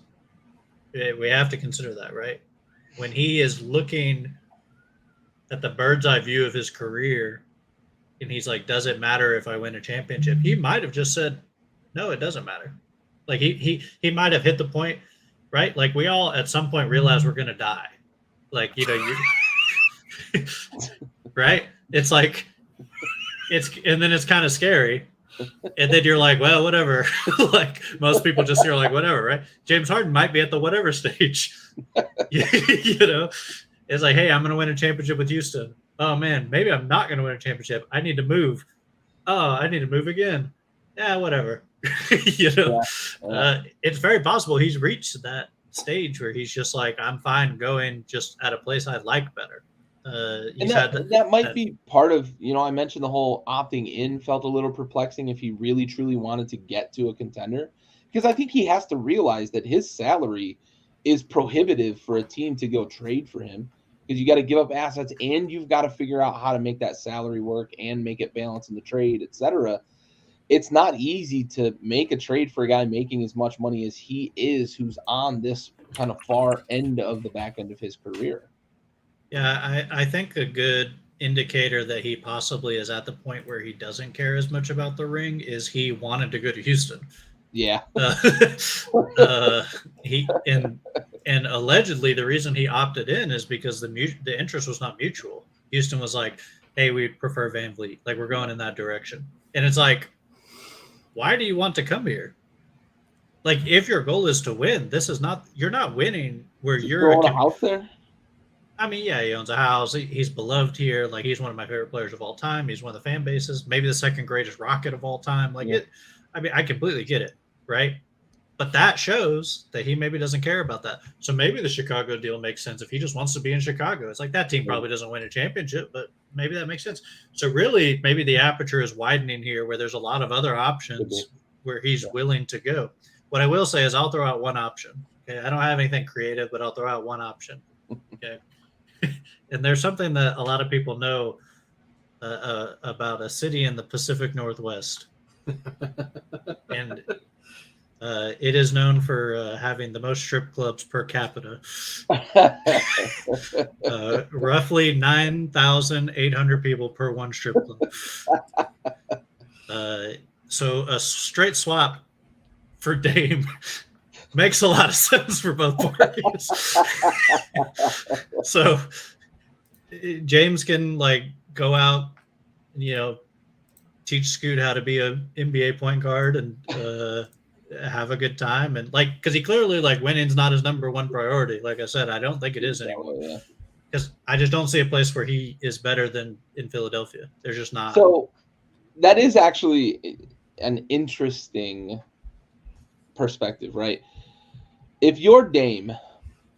We have to consider that, right? When he is looking at the bird's eye view of his career, and he's like, does it matter if I win a championship? He might have just said, no, it doesn't matter. Like he might have hit the point, right? Like we all at some point realize we're going to die. Like, you know, right? It's like, and then it's kind of scary. And then you're like, well, whatever. Like most people just are like, whatever, right? James Harden might be at the whatever stage. You know, it's like, hey, I'm going to win a championship with Houston. Oh man, maybe I'm not going to win a championship. I need to move. Oh, I need to move again. Yeah, whatever. You know, it's very possible he's reached that stage where he's just like, I'm fine going just at a place I like better. And that might be part of, you know, I mentioned the whole opting in felt a little perplexing if he really truly wanted to get to a contender, because I think he has to realize that his salary is prohibitive for a team to go trade for him, because you got to give up assets and you've got to figure out how to make that salary work and make it balance in the trade, etc. It's not easy to make a trade for a guy making as much money as he is, who's on this kind of far end of the back end of his career. Yeah, I think a good indicator that he possibly is at the point where he doesn't care as much about the ring is he wanted to go to Houston. Yeah. He and allegedly the reason he opted in is because the interest was not mutual. Houston was like, hey, we prefer Van Vliet. Like, we're going in that direction. And it's like, why do you want to come here? Like, if your goal is to win, you're not winning where you're a house there. I mean, yeah, he owns a house. He's beloved here. Like, he's one of my favorite players of all time. He's one of the fan bases, maybe the second greatest Rocket of all time. Like, I mean, I completely get it, right? But that shows that he maybe doesn't care about that. So maybe the Chicago deal makes sense if he just wants to be in Chicago. It's like that team probably doesn't win a championship, but maybe that makes sense. So really, maybe the aperture is widening here where there's a lot of other options where he's willing to go. What I will say is I'll throw out one option. Okay, I don't have anything creative, but I'll throw out one option. Okay. And there's something that a lot of people know about a city in the Pacific Northwest. And it is known for having the most strip clubs per capita. Roughly 9,800 people per one strip club. So a straight swap for Dame makes a lot of sense for both parties. So James can like go out, you know, teach Scoot how to be an NBA point guard and have a good time, and like, because he clearly, like, winning's not his number one priority. Like I said, I don't think it is anymore. Because I just don't see a place where he is better than in Philadelphia. There's just not. So that is actually an interesting perspective, right? If you're Dame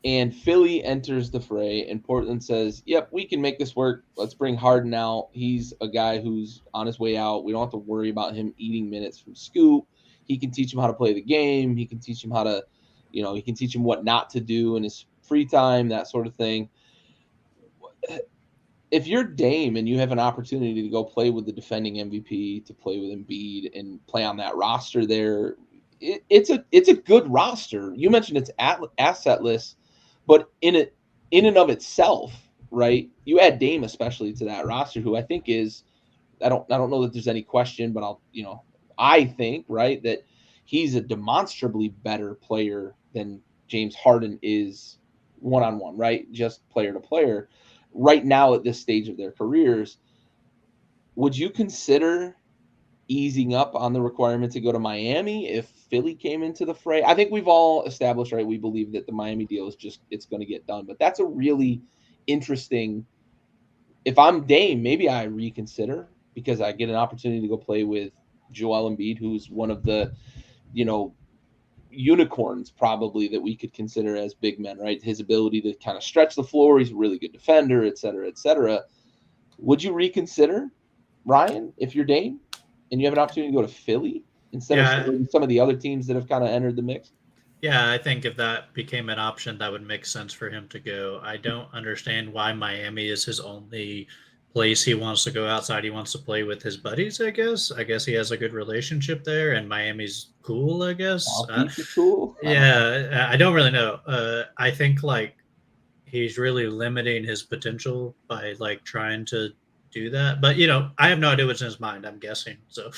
and Philly enters the fray and Portland says, yep, we can make this work. Let's bring Harden out. He's a guy who's on his way out. We don't have to worry about him eating minutes from Scoot. He can teach him how to play the game. He can teach him how to, you know, he can teach him what not to do in his free time, that sort of thing. If you're Dame and you have an opportunity to go play with the defending MVP, to play with Embiid and play on that roster there, it's a good roster. You mentioned it's assetless, but in and of itself, right? You add Dame especially to that roster, who I think is, I don't know that there's any question, but I think, right, that he's a demonstrably better player than James Harden is one-on-one, right? Just player to player. Right now at this stage of their careers, would you consider easing up on the requirement to go to Miami if Philly came into the fray? I think we've all established, right, we believe that the Miami deal is just, it's going to get done. But that's a really interesting, if I'm Dame, maybe I reconsider because I get an opportunity to go play with Joel Embiid, who's one of the, unicorns probably that we could consider as big men, right? His ability to kind of stretch the floor. He's a really good defender, et cetera, et cetera. Would you reconsider, Ryan, if you're Dame and you have an opportunity to go to Philly instead of some of the other teams that have kind of entered the mix? Yeah, I think if that became an option, that would make sense for him to go. I don't understand why Miami is his only place he wants to go outside. He wants to play with his buddies, I guess. I guess he has a good relationship there, and Miami's cool, I guess. Cool. Yeah, I don't really know. I think, like, he's really limiting his potential by, like, trying to do that. But, I have no idea what's in his mind, I'm guessing. So,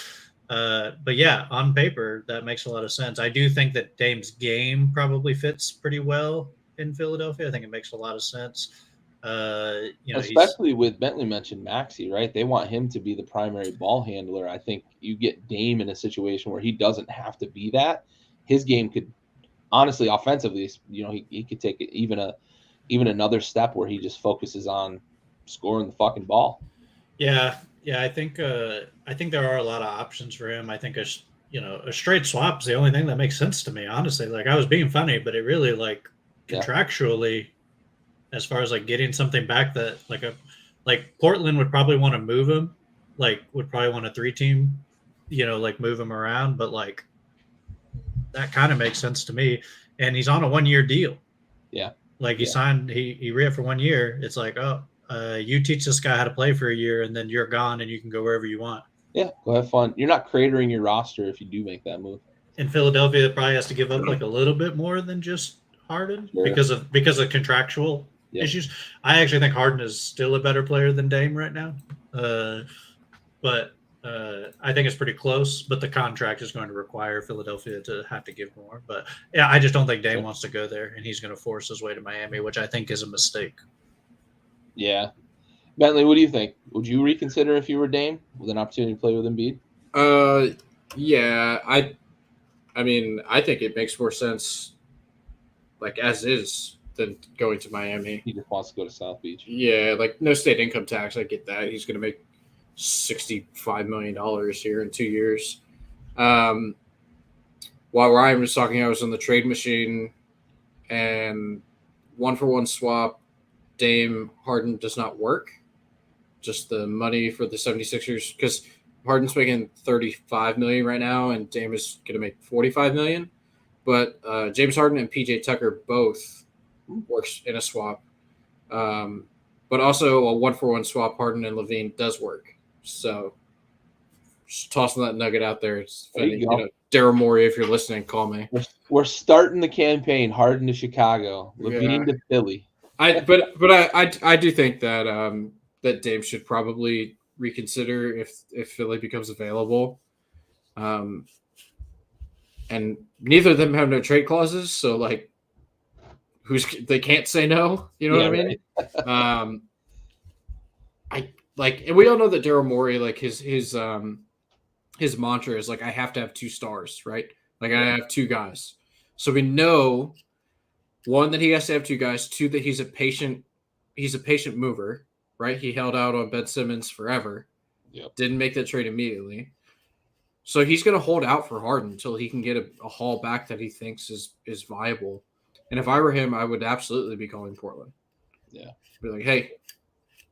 but yeah, on paper, that makes a lot of sense. I do think that Dame's game probably fits pretty well in Philadelphia. I think it makes a lot of sense. Especially with Bentley mentioned Maxey, right? They want him to be the primary ball handler. I think you get Dame in a situation where he doesn't have to be that. His game could, honestly, offensively, he could take it even another step where he just focuses on scoring the fucking ball. Yeah, I think there are a lot of options for him. I think a straight swap is the only thing that makes sense to me, honestly. Like, I was being funny, but it really, like, contractually, as far as, like, getting something back that like Portland would probably want to move him, like, would probably want a 3-team, like, move him around, but, like, that kind of makes sense to me. And he's on a 1-year deal. Yeah. Like, he signed, he re-upped for 1 year. It's like, you teach this guy how to play for a year, and then you're gone, and you can go wherever you want. Yeah, go have fun. You're not cratering your roster if you do make that move. In Philadelphia, it probably has to give up, like, a little bit more than just Harden because of contractual issues. I actually think Harden is still a better player than Dame right now, but I think it's pretty close. But the contract is going to require Philadelphia to have to give more. But yeah, I just don't think Dame wants to go there, and he's going to force his way to Miami, which I think is a mistake. Yeah. Bentley, what do you think? Would you reconsider if you were Dame with an opportunity to play with Embiid? Yeah. I mean, I think it makes more sense, like, as is, than going to Miami. He just wants to go to South Beach. Yeah, like, no state income tax. I get that. He's going to make $65 million here in 2 years. While Ryan was talking, I was on the trade machine, and 1-for-1 swap, Dame Harden does not work. Just the money for the 76ers, because Harden's making $35 million right now, and Dame is going to make $45 million. But James Harden and PJ Tucker both works in a swap. But also a 1-for-1 swap, Harden and Levine does work. So just tossing that nugget out there. It's funny, Daryl Morey, if you're listening, call me. We're starting the campaign. Harden to Chicago, Levine to Philly. I do think that that Dame should probably reconsider if Philly becomes available. And neither of them have no trade clauses, so, like, they can't say no. You know what I mean? Right. And we all know that Daryl Morey, like, his mantra is, like, I have to have 2 stars, right? Like, I have 2 guys. So we know, 1, that he has to have 2 guys. 2, that he's a patient mover, right? He held out on Ben Simmons forever. Yep. Didn't make that trade immediately. So he's going to hold out for Harden until he can get a haul back that he thinks is viable. And if I were him, I would absolutely be calling Portland. Yeah. Be like, hey,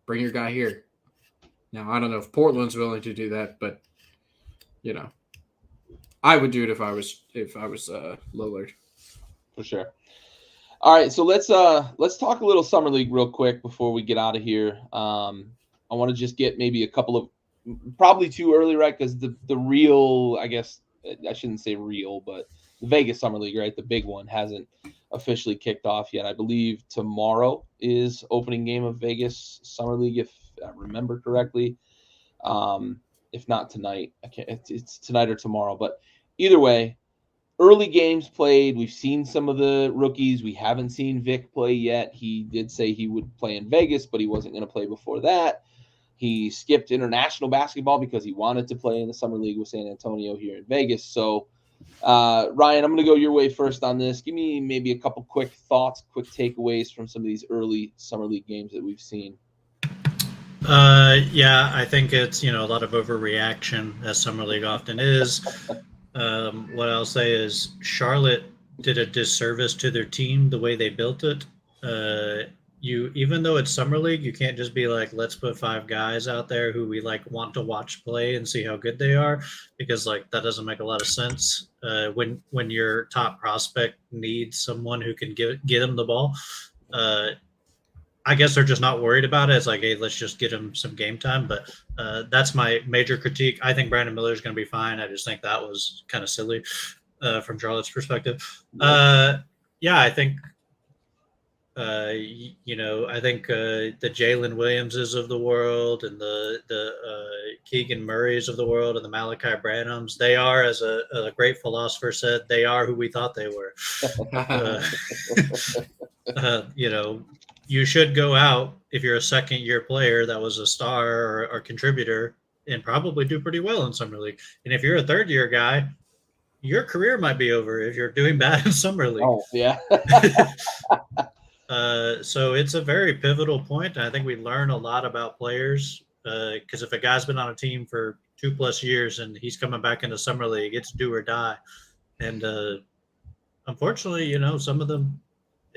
bring your guy here. Now, I don't know if Portland's willing to do that, but, I would do it if I was Lillard. For sure. All right, so let's talk a little summer league real quick before we get out of here. I want to just get maybe a couple of, probably too early, right? Because the real, I guess I shouldn't say real, but the Vegas summer league, right? The big one hasn't officially kicked off yet. I believe tomorrow is opening game of Vegas Summer League, if I remember correctly. If not tonight, I can't. It's tonight or tomorrow. But either way, early games played. We've seen some of the rookies. We haven't seen Vic play yet. He did say he would play in Vegas, but he wasn't going to play before that. He skipped international basketball because he wanted to play in the Summer League with San Antonio here in Vegas. So, Ryan, I'm going to go your way first on this. Give me maybe a couple quick thoughts, quick takeaways from some of these early Summer League games that we've seen. Yeah, I think it's, a lot of overreaction, as Summer League often is. What I'll say is Charlotte did a disservice to their team the way they built it. Even though it's Summer League, you can't just be like, let's put 5 guys out there who we want to watch play and see how good they are, because that doesn't make a lot of sense. When your top prospect needs someone who can get him the ball, I guess they're just not worried about it. It's like, hey, let's just get him some game time. But that's my major critique. I think Brandon Miller is going to be fine. I just think that was kind of silly from Charlotte's perspective. Yeah, I think, I think the Jalen Williamses of the world and the Keegan Murrays of the world and the Malachi Branhams, they are, as a great philosopher said, they are who we thought they were. You should go out if you're a second-year player that was a star or contributor and probably do pretty well in Summer League. And if you're a third-year guy, your career might be over if you're doing bad in Summer League. Oh, yeah. So it's a very pivotal point. And I think we learn a lot about players because if a guy's been on a team for 2+ years and he's coming back into Summer League, it's do or die. And unfortunately, some of them,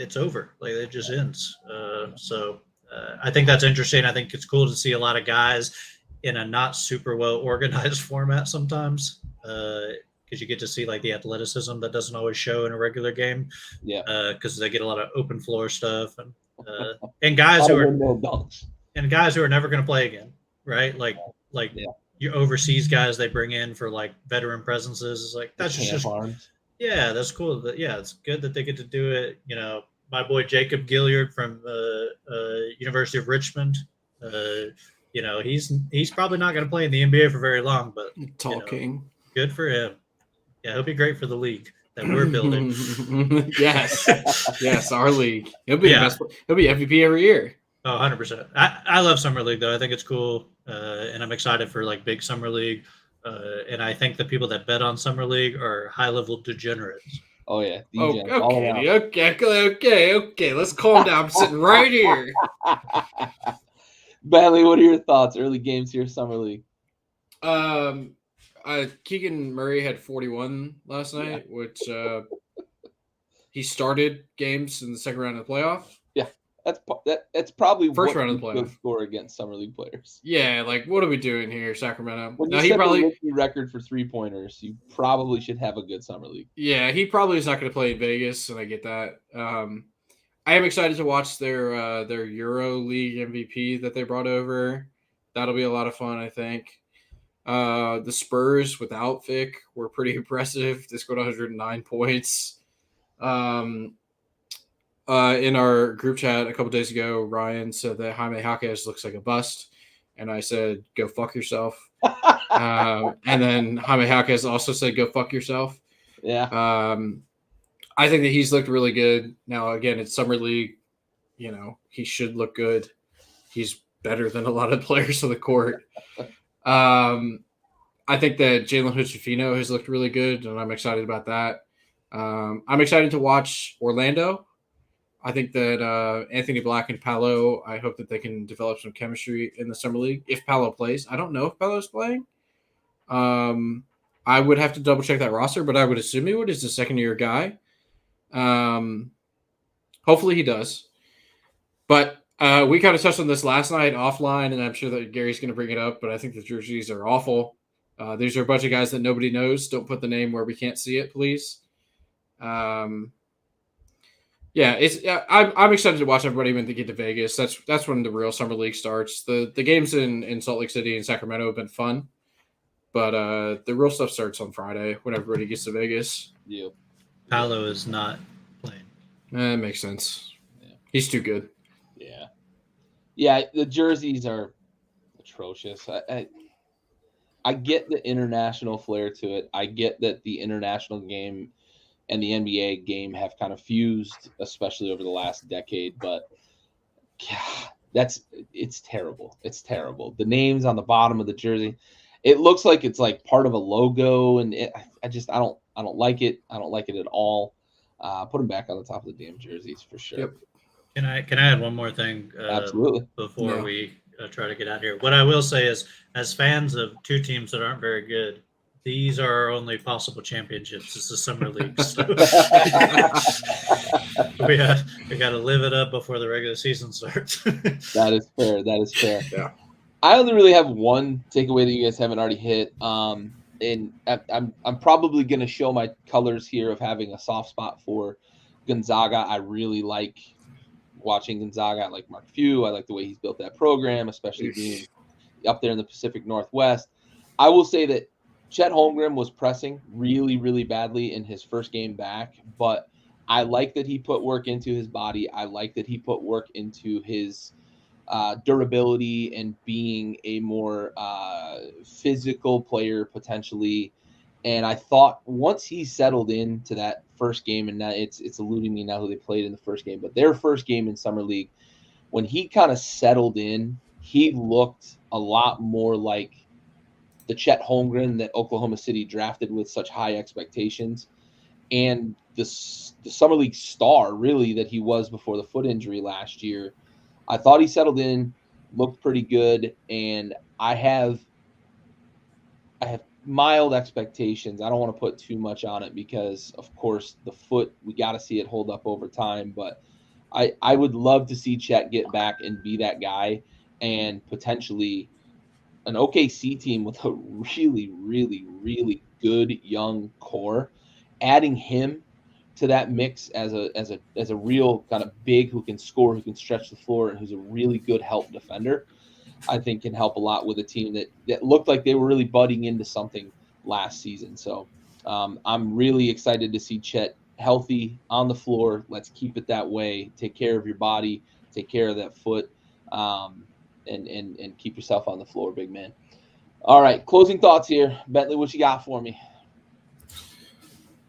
it's over. It just ends. So I think that's interesting. I think it's cool to see a lot of guys in a not super well organized format sometimes, because you get to see the athleticism that doesn't always show in a regular game. Yeah. Because they get a lot of open floor stuff and guys who are dunks. And guys who are never going to play again, right? Your overseas guys they bring in for veteran presences is that's just. Yeah, that's cool. It's good that they get to do it. My boy Jacob Gilliard from University of Richmond. He's probably not going to play in the NBA for very long, but good for him. Yeah, he'll be great for the league that we're building. yes, our league. He'll be the best. He'll be MVP every year. Oh, 100%. I love Summer League though. I think it's cool, and I'm excited for big Summer League. And I think the people that bet on Summer League are high-level degenerates. Oh, yeah. Okay. Let's calm down. I'm sitting right here. Bailey, what are your thoughts? Early games here, Summer League. Keegan Murray had 41 last night, which he started games in the second round of the playoff. Yeah. That's probably first round of the playoff score against Summer League players. Yeah, what are we doing here, Sacramento? When you set the rookie record for 3-pointers, you probably should have a good Summer League. Yeah, he probably is not going to play in Vegas, and I get that. I am excited to watch their Euro League MVP that they brought over. That'll be a lot of fun, I think. The Spurs without Vic were pretty impressive. They scored 109 points. In our group chat a couple days ago, Ryan said that Jaime Jaquez looks like a bust, and I said, "Go fuck yourself." And then Jaime Jaquez also said, "Go fuck yourself." Yeah. I think that he's looked really good. Now, again, it's Summer League. He should look good. He's better than a lot of players on the court. I think that Jalen Hood-Schifino has looked really good, and I'm excited about that. I'm excited to watch Orlando. I think that Anthony Black and Paolo, I hope that they can develop some chemistry in the Summer League. If Paolo plays, I don't know if Paolo's playing. I would have to double check that roster, but I would assume he would. He's a second-year guy. Hopefully he does. But we kind of touched on this last night offline, and I'm sure that Gary's going to bring it up, but I think the jerseys are awful. These are a bunch of guys that nobody knows. Don't put the name where we can't see it, please. I'm excited to watch everybody when they get to Vegas. That's when the real Summer League starts. The games in Salt Lake City and Sacramento have been fun, but the real stuff starts on Friday when everybody gets to Vegas. Yeah. Paolo is not playing. That makes sense. Yeah. He's too good. Yeah. The jerseys are atrocious. I get the international flair to it. I get that the international game and the NBA game have kind of fused, especially over the last decade. But God, it's terrible. It's terrible. The names on the bottom of the jersey, it looks like it's like part of a logo, and I don't like it. I don't like it at all. Put them back on the top of the damn jerseys for sure. Yep. Can I add one more thing Absolutely. before we try to get out of here? What I will say is, as fans of two teams that aren't very good, these are our only possible championships. It's the summer league, so we got to live it up before the regular season starts. That is fair. That is fair. Yeah. I only really have one takeaway that you guys haven't already hit. And I'm probably going to show my colors here of having a soft spot for Gonzaga. I really like watching Gonzaga. I like Mark Few. I like the way he's built that program, especially being up there in the Pacific Northwest. I will say that Chet Holmgren was pressing really, really badly in his first game back, but I like that he put work into his body. I like that he put work into his durability and being a more physical player potentially. And I thought once he settled into that first game, and now it's eluding me now who they played in the first game, but their first game in Summer League, when he kind of settled in, he looked a lot more like the Chet Holmgren that Oklahoma City drafted with such high expectations, and the Summer League star really that he was before the foot injury last year. I thought he settled in, looked pretty good, and I have mild expectations. I don't want to put too much on it because, of course, the foot, we got to see it hold up over time. But I would love to see Chet get back and be that guy, and potentially an OKC team with a really, really, really good young core, adding him to that mix as a real kind of big who can score, who can stretch the floor, and who's a really good help defender, I think can help a lot with a team that looked like they were really budding into something last season. So I'm really excited to see Chet healthy on the floor. Let's keep it that way. Take care of your body, take care of that foot, and keep yourself on the floor, big man. All right, closing thoughts here. Bentley, what you got for me?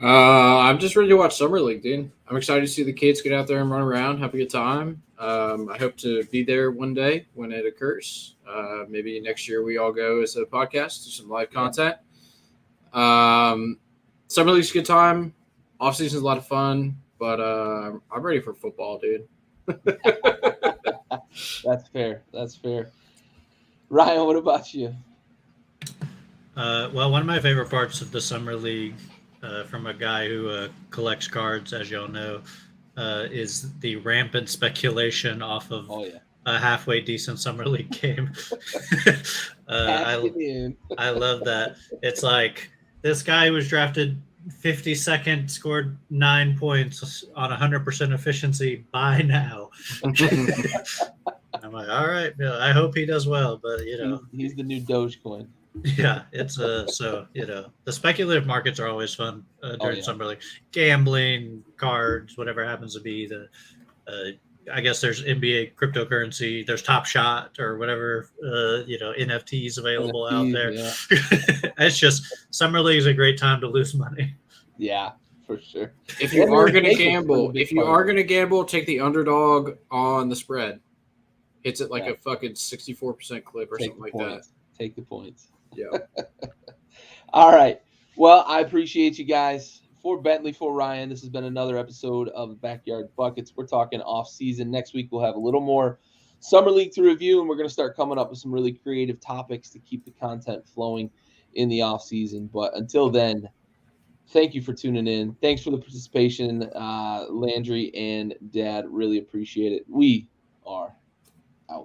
I'm just ready to watch Summer League, dude. I'm excited to see the kids get out there and run around, have a good time. I hope to be there one day when it occurs. Maybe next year we all go as a podcast, do some live content. Summer League's a good time. Offseason's a lot of fun, but I'm ready for football, dude. That's fair. That's fair. Ryan, what about you? Well, one of my favorite parts of the Summer League, from a guy who collects cards, as y'all know, is the rampant speculation off of a halfway decent Summer League game. I love that. It's like this guy who was drafted 52nd, scored 9 points on 100% efficiency by now. I'm like, all right, I hope he does well, but he's the new Dogecoin. Yeah, it's so the speculative markets are always fun during Summer League. Gambling, cards, whatever happens to be the. I guess there's NBA cryptocurrency. There's Top Shot or whatever NFTs available out there. Yeah. It's just Summer League is a great time to lose money. Yeah, for sure. If you are going to gamble, take the underdog on the spread. Hits it like a fucking 64% clip or something like that. Take the points. Yeah. All right. Well, I appreciate you guys. For Bentley, for Ryan, this has been another episode of Backyard Buckets. We're talking off season. Next week, we'll have a little more Summer League to review, and we're going to start coming up with some really creative topics to keep the content flowing in the off season. But until then, thank you for tuning in. Thanks for the participation, Landry and Dad. Really appreciate it. We are